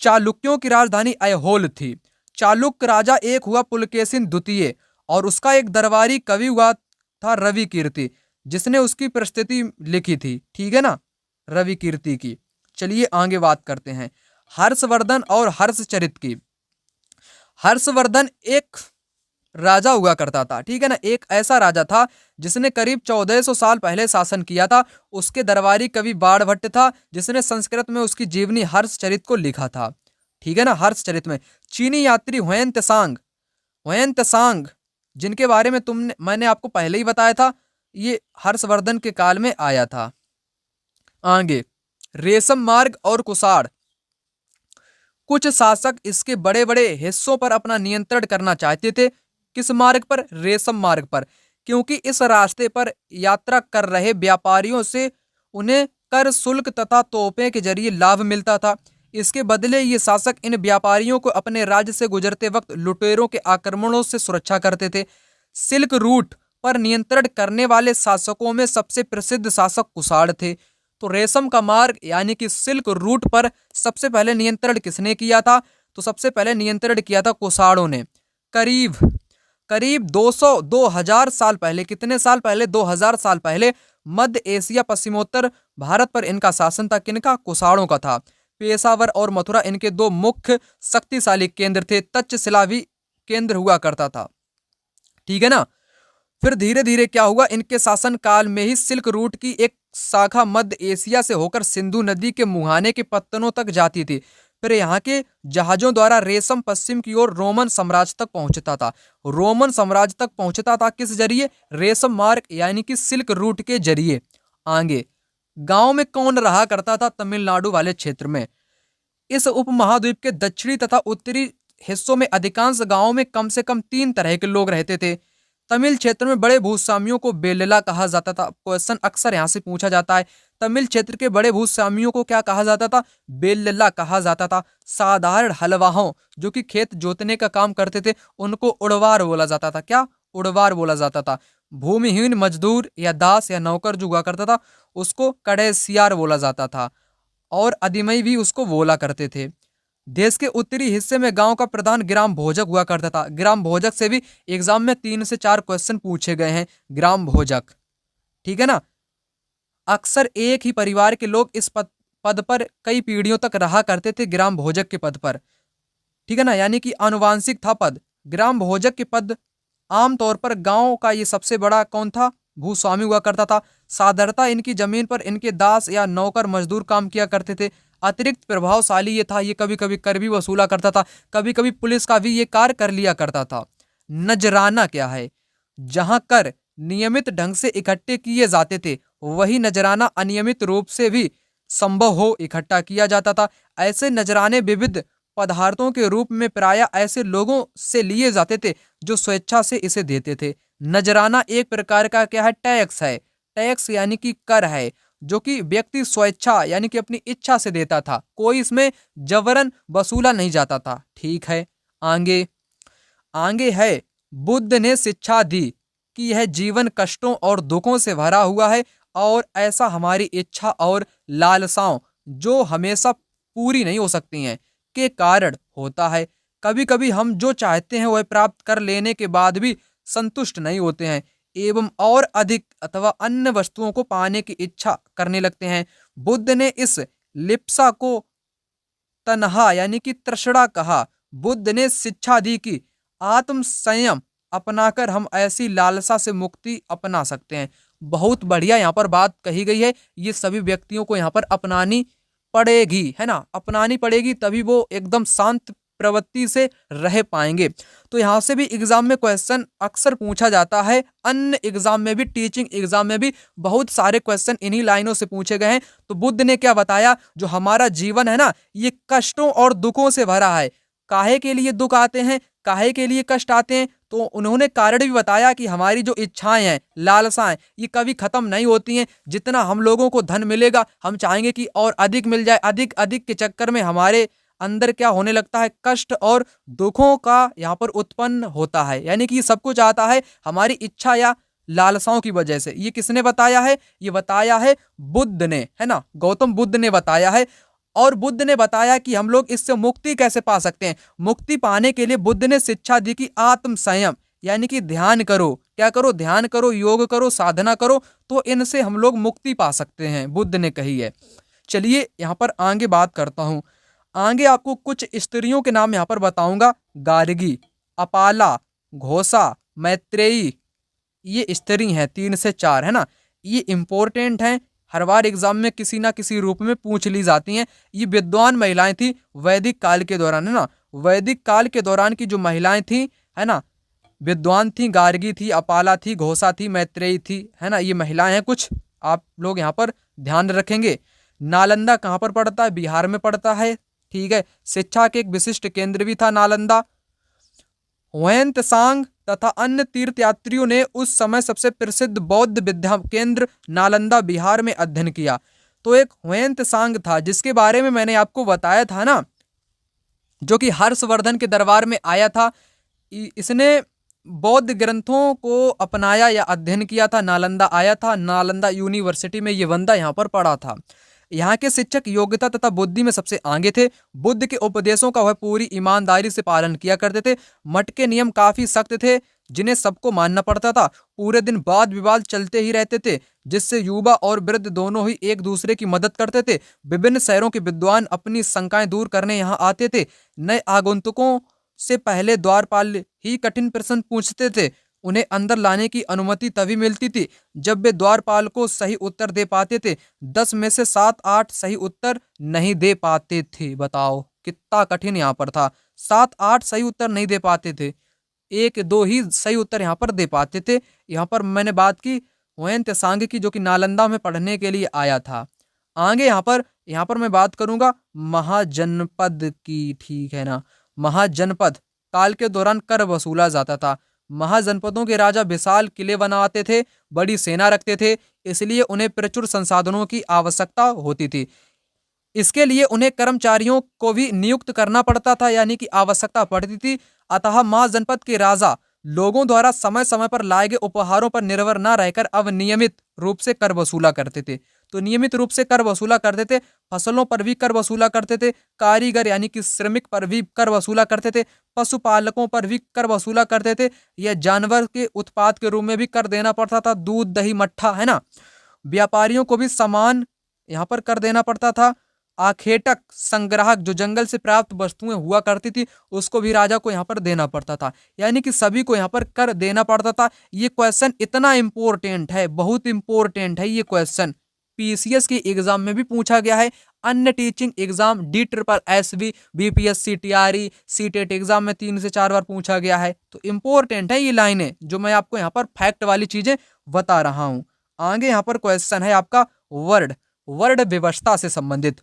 चालुक्यों की राजधानी ऐहोल थी। चालुक्य राजा एक हुआ पुलकेशिन द्वितीय, और उसका एक दरबारी कवि हुआ था रवि कीर्ति, जिसने उसकी प्रस्तुति लिखी थी, ठीक है ना, रवि कीर्ति की। चलिए आगे बात करते हैं हर्षवर्धन और हर्षचरित की। हर्षवर्धन एक राजा हुआ करता था, ठीक है ना, एक ऐसा राजा था जिसने करीब 1400 साल पहले शासन किया था। उसके दरबारी कवि बाणभट्ट था, जिसने संस्कृत में उसकी जीवनी हर्षचरित को लिखा था, ठीक है ना। हर्षचरित में चीनी यात्री हुएन त्सांग जिनके बारे में मैंने आपको पहले ही बताया था, ये हर्षवर्धन के काल में आया था। आगे रेशम मार्ग और कुषाण। कुछ शासक इसके बड़े बड़े हिस्सों पर अपना नियंत्रण करना चाहते थे। किस मार्ग पर? रेशम मार्ग पर, क्योंकि इस रास्ते पर यात्रा कर रहे व्यापारियों से उन्हें कर, शुल्क तथा तोहफे के जरिए लाभ मिलता था। इसके बदले ये शासक इन व्यापारियों को अपने राज्य से गुजरते वक्त लुटेरों के आक्रमणों से सुरक्षा करते थे। सिल्क रूट पर नियंत्रण करने वाले शासकों में सबसे प्रसिद्ध शासक कुषाण थे। तो रेशम का मार्ग यानी कि सिल्क रूट पर सबसे पहले नियंत्रण किसने किया था? तो सबसे पहले नियंत्रण किया था कुषाणों ने। करीब 2000 साल पहले, कितने साल पहले? 2000 साल पहले मध्य एशिया पश्चिमोत्तर भारत पर इनका शासन था। किनका? कुषाणों का था। पेशावर और मथुरा इनके दो मुख्य शक्तिशाली केंद्र थे। तक्षशिला भी केंद्र हुआ करता था, ठीक है ना। फिर धीरे धीरे क्या हुआ, इनके शासन काल में ही सिल्क रूट की एक शाखा मध्य एशिया से होकर सिंधु नदी के मुहाने के पत्तनों तक जाती थी। फिर यहाँ के जहाजों द्वारा रेशम पश्चिम की ओर रोमन साम्राज्य तक पहुंचता था। रोमन साम्राज्य तक पहुंचता था किस जरिए? रेशम मार्ग यानी कि सिल्क रूट के जरिए। आगे गांव में कौन रहा करता था? तमिलनाडु वाले क्षेत्र में। इस उपमहाद्वीप के दक्षिणी तथा उत्तरी हिस्सों में अधिकांश गांवों में कम से कम 3 तरह के लोग रहते थे। तमिल क्षेत्र में बड़े भूस्वामियों को बेल्ला कहा जाता था। क्वेश्चन अक्सर यहाँ से पूछा जाता है, तमिल क्षेत्र के बड़े भूस्वामियों को क्या कहा जाता था? बेल्ला कहा जाता था। साधारण हलवाहों जो कि खेत जोतने का काम करते थे उनको उड़वार बोला जाता था। क्या? उड़वार बोला जाता था। भूमिहीन मजदूर या दास या नौकर जो हुआ करता था उसको कड़ेसियार बोला जाता था, और अदिमई भी उसको बोला करते थे। देश के उत्तरी हिस्से में गांव का प्रधान ग्राम भोजक हुआ करता था। ग्राम भोजक से भी एग्जाम में 3 से 4 क्वेश्चन पूछे गए हैं। ग्राम भोजक, ठीक है ना। अक्सर एक ही परिवार के लोग इस पद पर कई पीढ़ियों तक रहा करते थे, ग्राम भोजक के पद पर, ठीक है ना, यानी कि आनुवांशिक था पद। ग्राम भोजक के पद आमतौर पर गांव का ये सबसे बड़ा कौन था? भूस्वामी हुआ करता था। साधारणतः इनकी जमीन पर इनके दास या नौकर मजदूर काम किया करते थे। अतिरिक्त प्रभावशाली ये था, ये कभी कभी कर भी वसूला करता था, कभी कभी पुलिस का भी ये कार्य कर लिया करता था। नजराना क्या है? जहां कर नियमित ढंग से इकट्ठे किए जाते थे वही नजराना अनियमित रूप से भी संभव हो इकट्ठा किया जाता था। ऐसे नजराने विविध पदार्थों के रूप में प्रायः ऐसे लोगों से लिए जाते थे जो स्वेच्छा से इसे देते थे। नजराना एक प्रकार का क्या है? टैक्स है। टैक्स यानी कि कर है, जो कि व्यक्ति स्वेच्छा यानी कि अपनी इच्छा से देता था, कोई इसमें जबरन वसूला नहीं जाता था, ठीक है। आगे है बुद्ध ने शिक्षा दी कि यह जीवन कष्टों और दुखों से भरा हुआ है, और ऐसा हमारी इच्छा और लालसाओं जो हमेशा पूरी नहीं हो सकती हैं के कारण होता है। कभी कभी हम जो चाहते हैं वह प्राप्त कर लेने के बाद भी संतुष्ट नहीं होते हैं एवं और अधिक अथवा अन्य वस्तुओं को पाने की इच्छा करने लगते हैं। बुद्ध ने इस लिप्सा को तन्हा यानी कि तृष्णा कहा। बुद्ध ने शिक्षा दी कि आत्म संयम अपनाकर हम ऐसी लालसा से मुक्ति अपना सकते हैं। बहुत बढ़िया यहाँ पर बात कही गई है। ये सभी व्यक्तियों को यहाँ पर अपनानी पड़ेगी, है ना, अपनानी पड़ेगी, तभी वो एकदम शांत प्रवृत्ति से रह पाएंगे। तो यहाँ से भी एग्जाम में क्वेश्चन अक्सर पूछा जाता है। अन्य एग्जाम में भी, टीचिंग एग्जाम में भी बहुत सारे क्वेश्चन इन्हीं लाइनों से पूछे गए हैं। तो बुद्ध ने क्या बताया? जो हमारा जीवन है ना, ये कष्टों और दुखों से भरा है। काहे के लिए दुख आते हैं? काहे के लिए कष्ट आते हैं, तो उन्होंने कारण भी बताया कि हमारी जो इच्छाएं हैं, लालसाएं, ये कभी खत्म नहीं होती हैं। जितना हम लोगों को धन मिलेगा, हम चाहेंगे कि और अधिक मिल जाए। अधिक अधिक के चक्कर में हमारे अंदर क्या होने लगता है, कष्ट और दुखों का यहाँ पर उत्पन्न होता है। यानी कि सब कुछ आता है हमारी इच्छा या लालसाओं की वजह से। ये किसने बताया है? ये बताया है बुद्ध ने, है ना, गौतम बुद्ध ने बताया है। और बुद्ध ने बताया कि हम लोग इससे मुक्ति कैसे पा सकते हैं। मुक्ति पाने के लिए बुद्ध ने शिक्षा दी कि आत्म संयम, यानी कि ध्यान करो। क्या करो? ध्यान करो, योग करो, साधना करो, तो इनसे हम लोग मुक्ति पा सकते हैं, बुद्ध ने कही है। चलिए यहाँ पर आगे बात करता हूँ। आगे आपको कुछ स्त्रियों के नाम यहाँ पर बताऊंगा। गार्गी, अपाला, घोषा, मैत्रेयी, ये स्त्री हैं, 3 से 4, है ना। ये इंपॉर्टेंट हैं, हर बार एग्जाम में किसी ना किसी रूप में पूछ ली जाती हैं। ये विद्वान महिलाएं थी वैदिक काल के दौरान, है ना। वैदिक काल के दौरान की जो महिलाएं थी, है ना, विद्वान थी। गार्गी थी, अपाला थी, घोषा थी, मैत्रेयी थी, है ना। ये महिलाएं हैं कुछ, आप लोग यहाँ पर ध्यान रखेंगे। नालंदा कहाँ पर पड़ता है? बिहार में पड़ता है, ठीक है। शिक्षा के एक विशिष्ट केंद्र भी था नालंदा। ह्वेन-त्सांग तथा अन्य तीर्थयात्रियों ने उस समय सबसे प्रसिद्ध बौद्ध विद्या केंद्र नालंदा बिहार में अध्ययन किया। तो एक ह्वेन-त्सांग था जिसके बारे में मैंने आपको बताया था ना, जो कि हर्षवर्धन के दरबार में आया था। इसने बौद्ध ग्रंथों को अपनाया या अध्ययन किया था, नालंदा आया था, नालंदा यूनिवर्सिटी में ये बंदा यहाँ पर पढ़ा था। यहाँ के शिक्षक योग्यता तथा बुद्धि में सबसे आगे थे। बुद्ध के उपदेशों का वह पूरी ईमानदारी से पालन किया करते थे। मठ के नियम काफी सख्त थे जिन्हें सबको मानना पड़ता था। पूरे दिन वाद विवाद चलते ही रहते थे जिससे युवा और वृद्ध दोनों ही एक दूसरे की मदद करते थे। विभिन्न शहरों के विद्वान अपनी शंकाएं दूर करने यहाँ आते थे। नए आगंतुकों से पहले द्वारपाल ही कठिन प्रश्न पूछते थे। उन्हें अंदर लाने की अनुमति तभी मिलती थी जब वे द्वारपाल को सही उत्तर दे पाते थे। 10 में से 7-8 सही उत्तर नहीं दे पाते थे। बताओ कितना कठिन यहाँ पर था। 7-8 सही उत्तर नहीं दे पाते थे, 1-2 ही सही उत्तर यहाँ पर दे पाते थे। यहाँ पर मैंने बात की ह्वेन-त्सांग की, जो कि नालंदा में पढ़ने के लिए आया था। आगे यहाँ पर मैं बात करूंगा महाजनपद की, ठीक है ना। महाजनपद काल के दौरान कर वसूला जाता था। महाजनपदों के राजा विशाल किले बनाते थे, बड़ी सेना रखते थे, इसलिए उन्हें प्रचुर संसाधनों की आवश्यकता होती थी। इसके लिए उन्हें कर्मचारियों को भी नियुक्त करना पड़ता था, यानी कि आवश्यकता पड़ती थी। अतः महाजनपद के राजा लोगों द्वारा समय समय पर लाए गए उपहारों पर निर्भर न रहकर अब नियमित रूप से कर वसूला करते थे। तो नियमित रूप से कर वसूला करते थे। फसलों पर भी कर वसूला करते थे। कारीगर यानी कि श्रमिक पर भी कर वसूला करते थे। पशुपालकों पर भी कर वसूला करते थे। यह जानवर के उत्पाद के रूप में भी कर देना पड़ता था। दूध, दही, मट्ठा, है ना। व्यापारियों को भी समान यहाँ पर कर देना पड़ता था। आखेटक संग्राहक जो जंगल से प्राप्त वस्तुएं हुआ करती थी उसको भी राजा को यहाँ पर देना पड़ता था, यानी कि सभी को यहाँ पर कर देना पड़ता था। ये क्वेश्चन इतना इंपॉर्टेंट है, बहुत इंपॉर्टेंट है ये क्वेश्चन। पीसीएस के एग्जाम में भी पूछा गया है। अन्य teaching exam DSSB, BPSC, TRE, CTET exam में 3 से 4 बार पूछा गया है। तो इंपॉर्टेंट है ये लाइनें जो मैं आपको यहाँ पर फैक्ट वाली चीजें बता रहा हूँ। आगे यहाँ पर क्वेश्चन है आपका वर्ड व्यवस्था से संबंधित।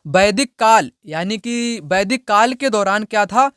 वैदिक काल, यानी कि वैदिक काल के दौरान क्या था,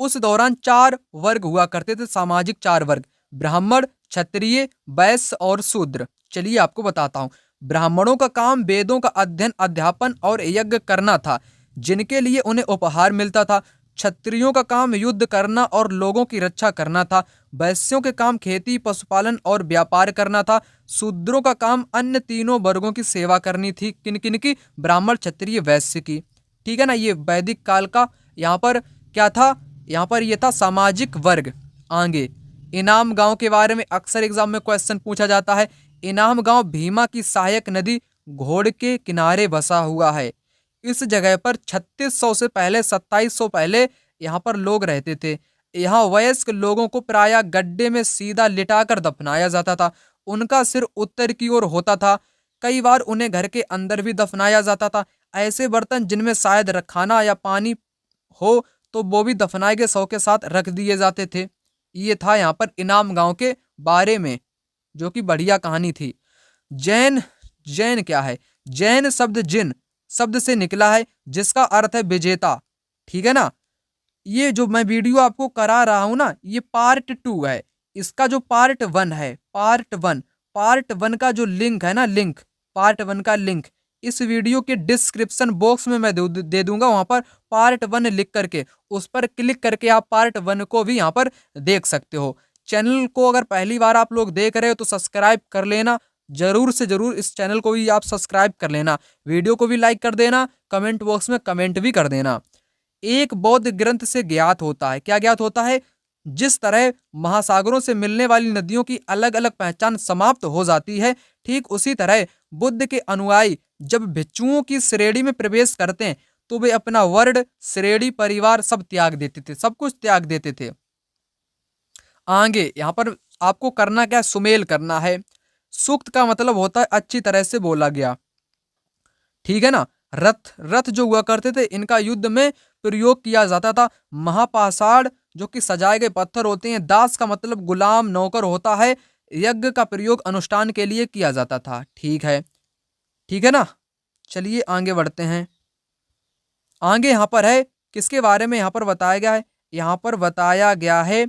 उस दौरान 4 वर्ग हुआ करते थे, सामाजिक 4 वर्ग, ब्राह्मण, क्षत्रिय, वैश्य और शूद्र। चलिए आपको बताता हूँ। ब्राह्मणों का काम वेदों का अध्ययन, अध्यापन और यज्ञ करना था, जिनके लिए उन्हें उपहार मिलता था। क्षत्रियों का काम युद्ध करना और लोगों की रक्षा करना था। वैश्यों के काम खेती, पशुपालन और व्यापार करना था। शूद्रों का काम अन्य तीनों वर्गों की सेवा करनी थी। किन किन की? ब्राह्मण, क्षत्रिय, वैश्य की। ठीक है ना। ये वैदिक काल का यहाँ पर क्या था, यहाँ पर ये था सामाजिक वर्ग। आगे इनाम गांव के बारे में अक्सर एग्जाम में क्वेश्चन पूछा जाता है। इनाम गांव भीमा की सहायक नदी घोड़ के किनारे बसा हुआ है। इस जगह पर 3600 से पहले 2700 पहले यहाँ पर लोग रहते थे। यहाँ वयस्क लोगों को प्रायः गड्ढे में सीधा लिटाकर दफनाया जाता था। उनका सिर उत्तर की ओर होता था। कई बार उन्हें घर के अंदर भी दफनाया जाता था। ऐसे बर्तन जिनमें शायद खाना या पानी हो तो वो भी दफनाए गए शव के साथ रख दिए जाते थे। ये था यहाँ पर इनाम गांव के बारे में, जो कि बढ़िया कहानी थी। जैन क्या है? जैन शब्द जिन शब्द से निकला है, जिसका अर्थ है विजेता। ठीक है ना। ये जो मैं वीडियो आपको करा रहा हूं ना, ये पार्ट 2 है। इसका जो पार्ट 1 है, पार्ट 1 का जो लिंक है ना, पार्ट 1 का लिंक इस वीडियो के डिस्क्रिप्शन बॉक्स में मैं दे दूंगा। वहां पर पार्ट 1 लिख करके उस पर क्लिक करके आप पार्ट 1 को भी यहाँ पर देख सकते हो। चैनल को अगर पहली बार आप लोग देख रहे हो तो सब्सक्राइब कर लेना, जरूर से जरूर इस चैनल को भी आप सब्सक्राइब कर लेना, वीडियो को भी लाइक कर देना, कमेंट बॉक्स में कमेंट भी कर देना। एक बौद्ध ग्रंथ से ज्ञात होता है, क्या ज्ञात होता है? जिस तरह महासागरों से मिलने वाली नदियों की अलग अलग पहचान समाप्त हो जाती है, ठीक उसी तरह बुद्ध के अनुयायी जब भिक्षुओं की श्रेणी में प्रवेश करते हैं तो वे अपना वर्ण, श्रेणी, परिवार सब त्याग देते थे, सब कुछ त्याग देते थे। आगे यहाँ पर आपको करना क्या? सुमेल करना है। सूक्त का मतलब होता है अच्छी तरह से बोला गया, ठीक है ना। रथ जो हुआ करते थे इनका युद्ध में प्रयोग किया जाता था। महापाषाण जो कि सजाए गए पत्थर होते हैं। दास का मतलब गुलाम, नौकर होता है। यज्ञ का प्रयोग अनुष्ठान के लिए किया जाता था। ठीक है ना। चलिए आगे बढ़ते हैं। आगे यहाँ पर है किसके बारे में यहाँ पर बताया गया है? यहाँ पर बताया गया है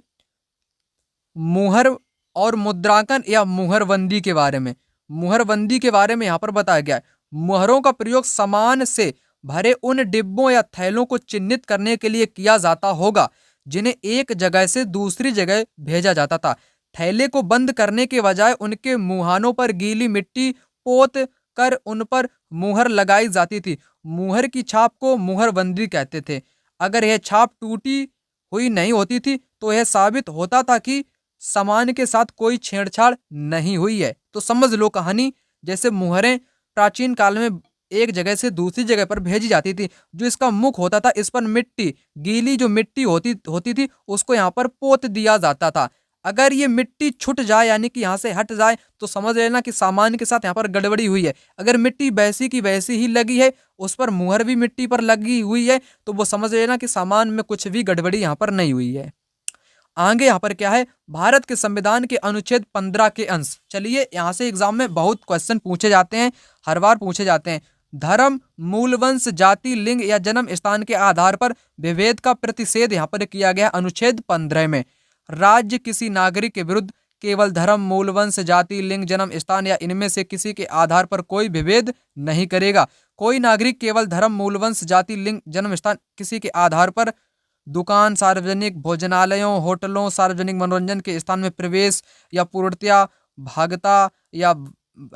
मुहर और मुद्रांकन या मुहरबंदी के बारे में। मुहरबंदी के बारे में यहाँ पर बताया गया है। मुहरों का प्रयोग सामान से भरे उन डिब्बों या थैलों को चिन्हित करने के लिए किया जाता होगा जिन्हें एक जगह से दूसरी जगह भेजा जाता था। थैले को बंद करने के बजाय उनके मुहानों पर गीली मिट्टी पोत कर उन पर मुहर लगाई जाती थी। मुहर की छाप को मुहरबंदी कहते थे। अगर यह छाप टूटी हुई नहीं होती थी तो यह साबित होता था कि सामान के साथ कोई छेड़छाड़ नहीं हुई है। तो समझ लो कहानी। जैसे मुहरें प्राचीन काल में एक जगह से दूसरी जगह पर भेजी जाती थी। जो इसका मुख होता था इस पर मिट्टी, गीली जो मिट्टी होती थी उसको यहाँ पर पोत दिया जाता था। अगर ये मिट्टी छूट जाए यानी कि यहाँ से हट जाए तो समझ लेना कि सामान के साथ यहाँ पर गड़बड़ी हुई है। अगर मिट्टी वैसी की वैसी ही लगी है, उस पर मुहर भी मिट्टी पर लगी हुई है, तो वो समझ लेना कि सामान में कुछ भी गड़बड़ी यहाँ पर नहीं हुई है। आगे यहाँ पर क्या है? भारत के संविधान के अनुच्छेद 15 के अंश। चलिए यहाँ से एग्जाम में बहुत क्वेश्चन पूछे जाते हैं, हर बार पूछे जाते हैं। धर्म, मूल वंश, जाति, लिंग या जन्म स्थान के आधार पर विभेद का प्रतिषेध यहाँ पर किया गया अनुच्छेद 15 में। राज्य किसी नागरिक के विरुद्ध केवल धर्म, मूल वंश, जाति, लिंग, जन्म स्थान या इनमें से किसी के आधार पर कोई विभेद नहीं करेगा। कोई नागरिक केवल धर्म, मूल वंश, जाति, लिंग, जन्म स्थान किसी के आधार पर दुकान, सार्वजनिक भोजनालयों, होटलों, सार्वजनिक मनोरंजन के स्थान में प्रवेश या पूर्णतया भागता या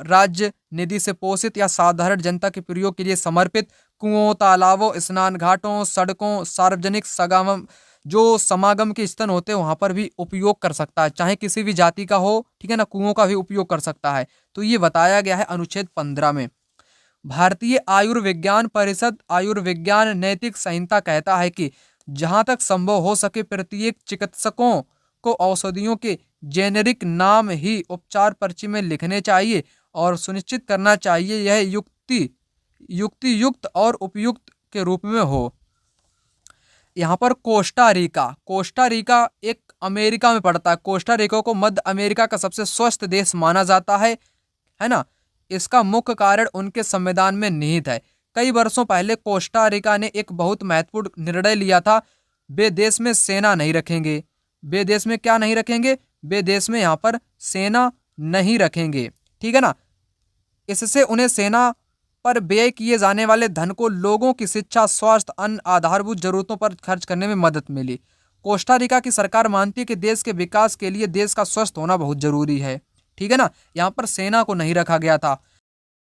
राज्य निधि से पोषित या साधारण जनता के प्रयोग के लिए समर्पित कुओं, तालाबों, स्नान घाटों, सड़कों, सार्वजनिक समागम के स्थल होते हैं वहां पर भी उपयोग कर सकता है, चाहे किसी भी जाति का हो, ठीक है ना। कुओं का भी उपयोग कर सकता है। तो ये बताया गया है अनुच्छेद 15 में। भारतीय आयुर्विज्ञान परिषद आयुर्विज्ञान नैतिक संहिता कहता है कि जहां तक संभव हो सके प्रत्येक चिकित्सकों को औषधियों के जेनेरिक नाम ही उपचार पर्ची में लिखने चाहिए और सुनिश्चित करना चाहिए यह युक्त और उपयुक्त के रूप में हो। यहाँ पर कोस्टा रिका एक अमेरिका में पड़ता है। कोस्टा रिका को मध्य अमेरिका का सबसे स्वस्थ देश माना जाता है ना। इसका मुख्य कारण उनके संविधान में निहित है। कई वर्षों पहले कोस्टा रिका ने एक बहुत महत्वपूर्ण निर्णय लिया था। वे देश में सेना नहीं रखेंगे। वे देश में क्या नहीं रखेंगे? वे देश में यहाँ पर सेना नहीं रखेंगे, ठीक है ना। इससे उन्हें सेना पर व्यय किए जाने वाले धन को लोगों की शिक्षा, स्वास्थ्य, अन्य आधारभूत जरूरतों पर खर्च करने में मदद मिली। कोस्टा रिका की सरकार मानती है कि देश के विकास के लिए देश का स्वस्थ होना बहुत जरूरी है, ठीक है ना। यहाँ पर सेना को नहीं रखा गया था।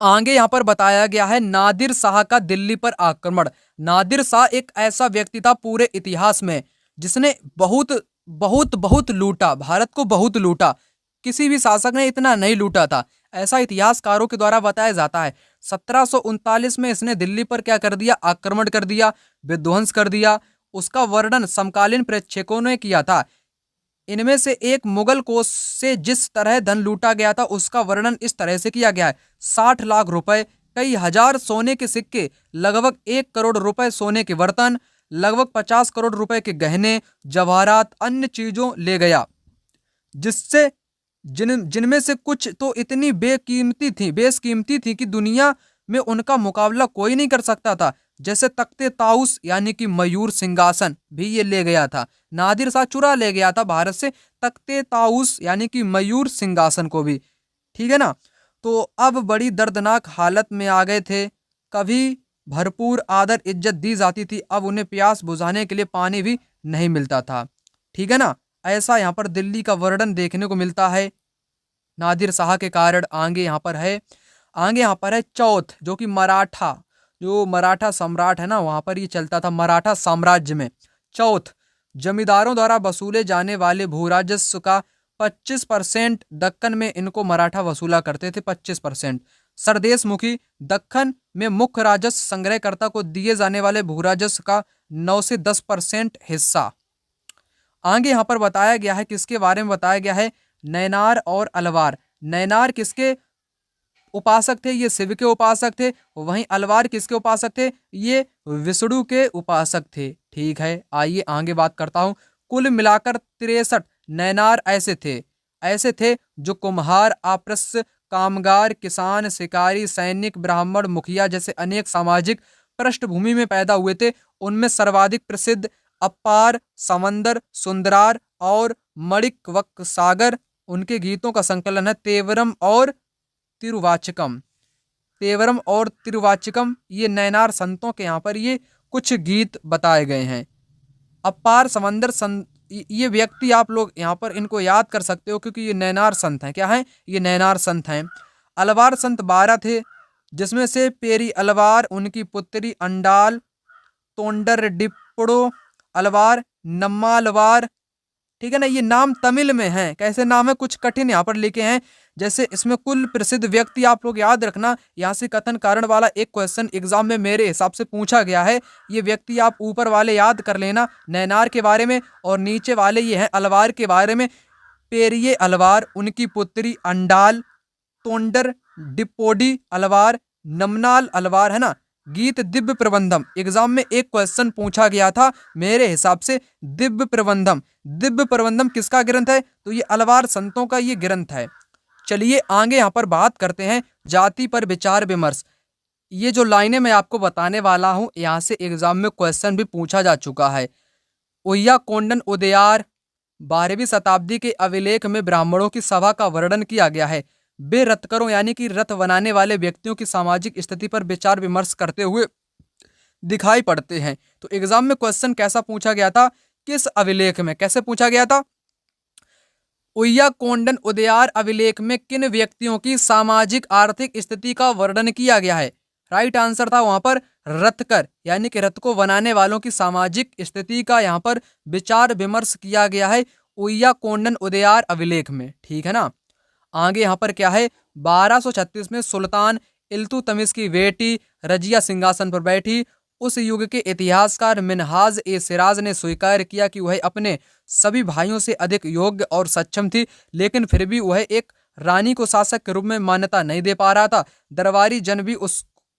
आगे यहाँ पर बताया गया है नादिर शाह का दिल्ली पर आक्रमण। नादिर शाह एक ऐसा व्यक्ति था पूरे इतिहास में जिसने बहुत बहुत बहुत लूटा, भारत को बहुत लूटा। किसी भी शासक ने इतना नहीं लूटा था, ऐसा इतिहासकारों के द्वारा बताया जाता है। 1739 में इसने दिल्ली पर क्या कर दिया? आक्रमण कर दिया, विध्वंस कर दिया। उसका वर्णन समकालीन प्रेक्षकों ने किया था। इनमें से एक मुगल कोष से जिस तरह धन लूटा गया था उसका वर्णन इस तरह से किया गया है। 60 लाख रुपए, कई हजार सोने के सिक्के, लगभग 1 करोड़ रुपए सोने के बर्तन, लगभग 50 करोड़ रुपए के गहने, जवाहरात, अन्य चीजों ले गया, जिससे जिनमें से कुछ तो इतनी बेशकीमती थी कि दुनिया में उनका मुकाबला कोई नहीं कर सकता था। जैसे तख्ते ताउस यानी कि मयूर सिंहासन भी ये ले गया था। नादिर शाह चुरा ले गया था भारत से तख्ते ताउस यानी कि मयूर सिंहासन को भी, ठीक है ना। तो अब बड़ी दर्दनाक हालत में आ गए थे। कभी भरपूर आदर इज्जत दी जाती थी, अब उन्हें प्यास बुझाने के लिए पानी भी नहीं मिलता था, ठीक है ना। ऐसा यहाँ पर दिल्ली का वर्णन देखने को मिलता है नादिर शाह के कारण। आगे यहाँ पर है चौथ, जो कि मराठा सम्राट है ना, वहां पर ये चलता था मराठा साम्राज्य में। चौथ, जमींदारों द्वारा वसूले जाने वाले भूराजस्व का 25% दक्कन में इनको मराठा वसूला करते थे, 25%। सरदेश मुखी, दक्कन में मुख्य राजस्व संग्रहकर्ता को दिए जाने वाले भूराजस्व का 9 से 10% हिस्सा। आगे यहाँ पर बताया गया है, किसके बारे में बताया गया है, नैनार और अलवार। नैनार किसके उपासक थे, ये शिव के उपासक थे। वहीं अलवार किसके उपासक थे, ये विष्णु के उपासक थे, ठीक है। आइए आगे बात करता हूँ। कुल मिलाकर 63 नैनार ऐसे थे जो कुम्हार, आप्रस्य, कामगार, किसान, शिकारी, सैनिक, ब्राह्मण, मुखिया जैसे अनेक सामाजिक पृष्ठभूमि में पैदा हुए थे। उनमें सर्वाधिक प्रसिद्ध अपार, समंदर, सुंदरार और मणिकवक सागर। उनके गीतों का संकलन है तेवरम और तिरुवाचिकम। ये नैनार संतों के यहाँ पर ये कुछ गीत बताए गए हैं। अपार, समंदर ये व्यक्ति आप लोग यहाँ पर इनको याद कर सकते हो, क्योंकि ये नैनार संत हैं। क्या हैं, ये नैनार संत हैं। अलवार संत 12 थे, जिसमें से पेरी अलवार, उनकी पुत्री अंडाल, तोंडर डिप्पड़ो अलवार, नम्मा अलवार, ठीक है ना। ये नाम तमिल में हैं, कैसे नाम है, कुछ कठिन यहाँ पर लिखे हैं। जैसे इसमें कुल प्रसिद्ध व्यक्ति आप लोग याद रखना, यहाँ से कथन कारण वाला एक क्वेश्चन एग्जाम में मेरे हिसाब से पूछा गया है। ये व्यक्ति आप ऊपर वाले याद कर लेना नैनार के बारे में, और नीचे वाले ये हैं अलवार के बारे में। पेरिये अलवार, उनकी पुत्री अंडाल, तोंडर डिपोडी अलवार, नमनाल अलवार, है ना। गीत दिव्य प्रबंधम, एग्जाम में एक क्वेश्चन पूछा गया था मेरे हिसाब से, दिव्य प्रबंधम किसका ग्रंथ है, तो ये अलवार संतों का ये ग्रंथ है। चलिए आगे यहाँ पर बात करते हैं जाति पर विचार विमर्श। ये जो लाइनें मैं आपको बताने वाला हूँ, यहाँ से एग्जाम में क्वेश्चन भी पूछा जा चुका है। उय्या कोंडन उदयार, 12वीं शताब्दी के अभिलेख में ब्राह्मणों की सभा का वर्णन किया गया है। वे रथकरों यानी कि रथ बनाने वाले व्यक्तियों की सामाजिक स्थिति पर विचार विमर्श करते हुए दिखाई पड़ते हैं। तो एग्जाम में क्वेश्चन कैसा पूछा गया था, किस अभिलेख में कैसे पूछा गया था, उय्या कोंडन उदयार अभिलेख में किन व्यक्तियों की सामाजिक आर्थिक स्थिति का वर्णन किया गया है। राइट आंसर था वहां पर रथकर, यानी कि रथ को बनाने वालों की सामाजिक स्थिति का यहाँ पर विचार विमर्श किया गया है उय्या कोंडन उदयार अभिलेख में, ठीक है ना। आगे यहाँ पर क्या है, 1236 में सुल्तान इल्तुतमिश की बेटी रजिया सिंहासन पर बैठी। उस युग के इतिहासकार मिनहाज ए सिराज ने स्वीकार किया कि वह अपने सभी भाइयों से अधिक योग्य और सक्षम थी, लेकिन फिर भी वह एक रानी को शासक के रूप में मान्यता नहीं दे पा रहा था। दरबारी जन भी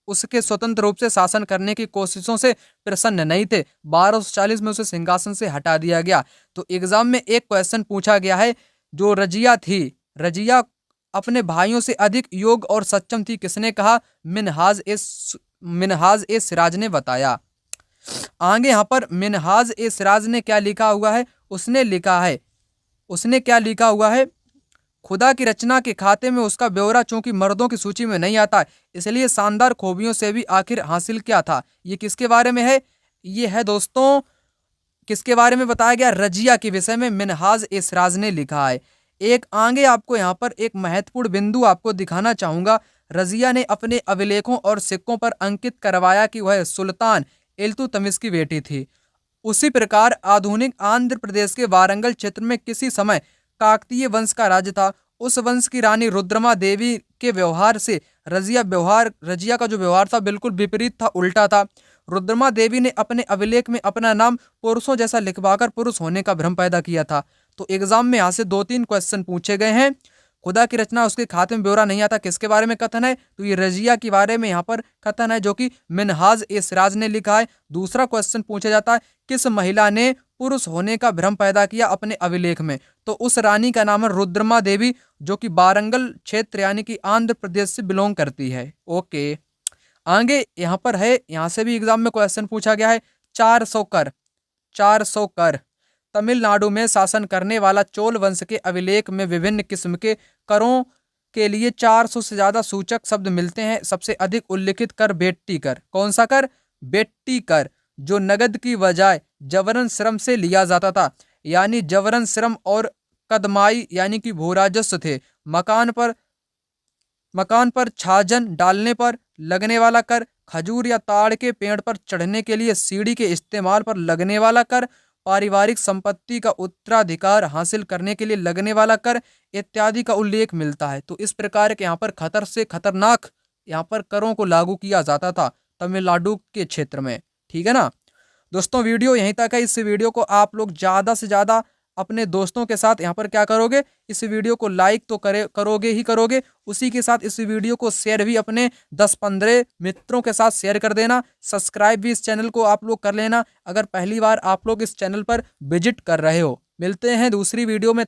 उसके स्वतंत्र रूप से शासन करने की कोशिशों से प्रसन्न नहीं थे। 1240 में उसे सिंहासन से हटा दिया गया। तो एग्जाम में एक क्वेश्चन पूछा गया है, जो रजिया थी, रजिया अपने भाइयों से अधिक योग्य और सक्षम थी, किसने कहा, मिनहाज ए सिराज ने बताया। आगे यहाँ पर मिनहाज ए सिराज ने क्या लिखा हुआ है, उसने क्या लिखा हुआ है, खुदा की रचना के खाते में उसका ब्यौरा चूंकि मर्दों की सूची में नहीं आता, इसलिए शानदार खूबियों से भी आखिर हासिल क्या था। ये किसके बारे में है, ये है दोस्तों, किसके बारे में बताया गया, रजिया के विषय में मिनहाज ए सिराज ने लिखा है। एक आगे आपको यहाँ पर एक महत्वपूर्ण बिंदु आपको दिखाना चाहूंगा। रजिया ने अपने अभिलेखों और सिक्कों पर अंकित करवाया कि वह सुल्तान इल्तुतमिश की बेटी थी। उसी प्रकार आधुनिक आंध्र प्रदेश के वारंगल क्षेत्र में किसी समय काकतीय वंश का राज्य था। उस वंश की रानी रुद्रमा देवी के व्यवहार से रजिया का जो व्यवहार था बिल्कुल विपरीत था, उल्टा था। रुद्रमा देवी ने अपने अभिलेख में अपना नाम पुरुषों जैसा लिखवाकर पुरुष होने का भ्रम पैदा किया था। तो एग्जाम में यहाँ से 2-3 क्वेश्चन पूछे गए हैं। खुदा की रचना उसके खाते में ब्यौरा नहीं आता, किसके बारे में कथन है, तो ये रजिया के बारे में यहाँ पर कथन है, जो कि मिनहाज ए सिराज ने लिखा है। दूसरा क्वेश्चन पूछा जाता है, किस महिला ने पुरुष होने का भ्रम पैदा किया अपने अभिलेख में, तो उस रानी का नाम है रुद्रमा देवी, जो कि वारंगल क्षेत्र यानी कि आंध्र प्रदेश से बिलोंग करती है। ओके, आगे यहाँ पर है, यहाँ से भी एग्जाम में क्वेश्चन पूछा गया है, 400 कर। 400 कर। तमिलनाडु में शासन करने वाला चोल वंश के अभिलेख में विभिन्न किस्म के करों के लिए 400 से ज्यादा सूचक शब्द मिलते हैं। सबसे अधिक उल्लिखित कर बेट्टी कर। कौन सा कर? बेट्टी कर, जो नगद की बजाय जबरन श्रम से लिया जाता था, यानी जबरन श्रम और कदमाई यानी कि भूराजस्व थे। मकान पर छाजन डालने पर लगने वाला कर, खजूर या ताड़ के पेड़ पर चढ़ने के लिए सीढ़ी के इस्तेमाल पर लगने वाला कर, पारिवारिक संपत्ति का उत्तराधिकार हासिल करने के लिए लगने वाला कर इत्यादि का उल्लेख मिलता है। तो इस प्रकार के यहाँ पर खतर से खतरनाक यहाँ पर करों को लागू किया जाता था तमिलनाडु के क्षेत्र में। ठीक है ना दोस्तों, वीडियो यहीं तक है। इस वीडियो को आप लोग ज़्यादा से ज़्यादा अपने दोस्तों के साथ यहाँ पर क्या करोगे, इस वीडियो को लाइक तो करोगे ही करोगे, उसी के साथ इस वीडियो को शेयर भी अपने 10-15 मित्रों के साथ शेयर कर देना। सब्सक्राइब भी इस चैनल को आप लोग कर लेना अगर पहली बार आप लोग इस चैनल पर विजिट कर रहे हो। मिलते हैं दूसरी वीडियो में।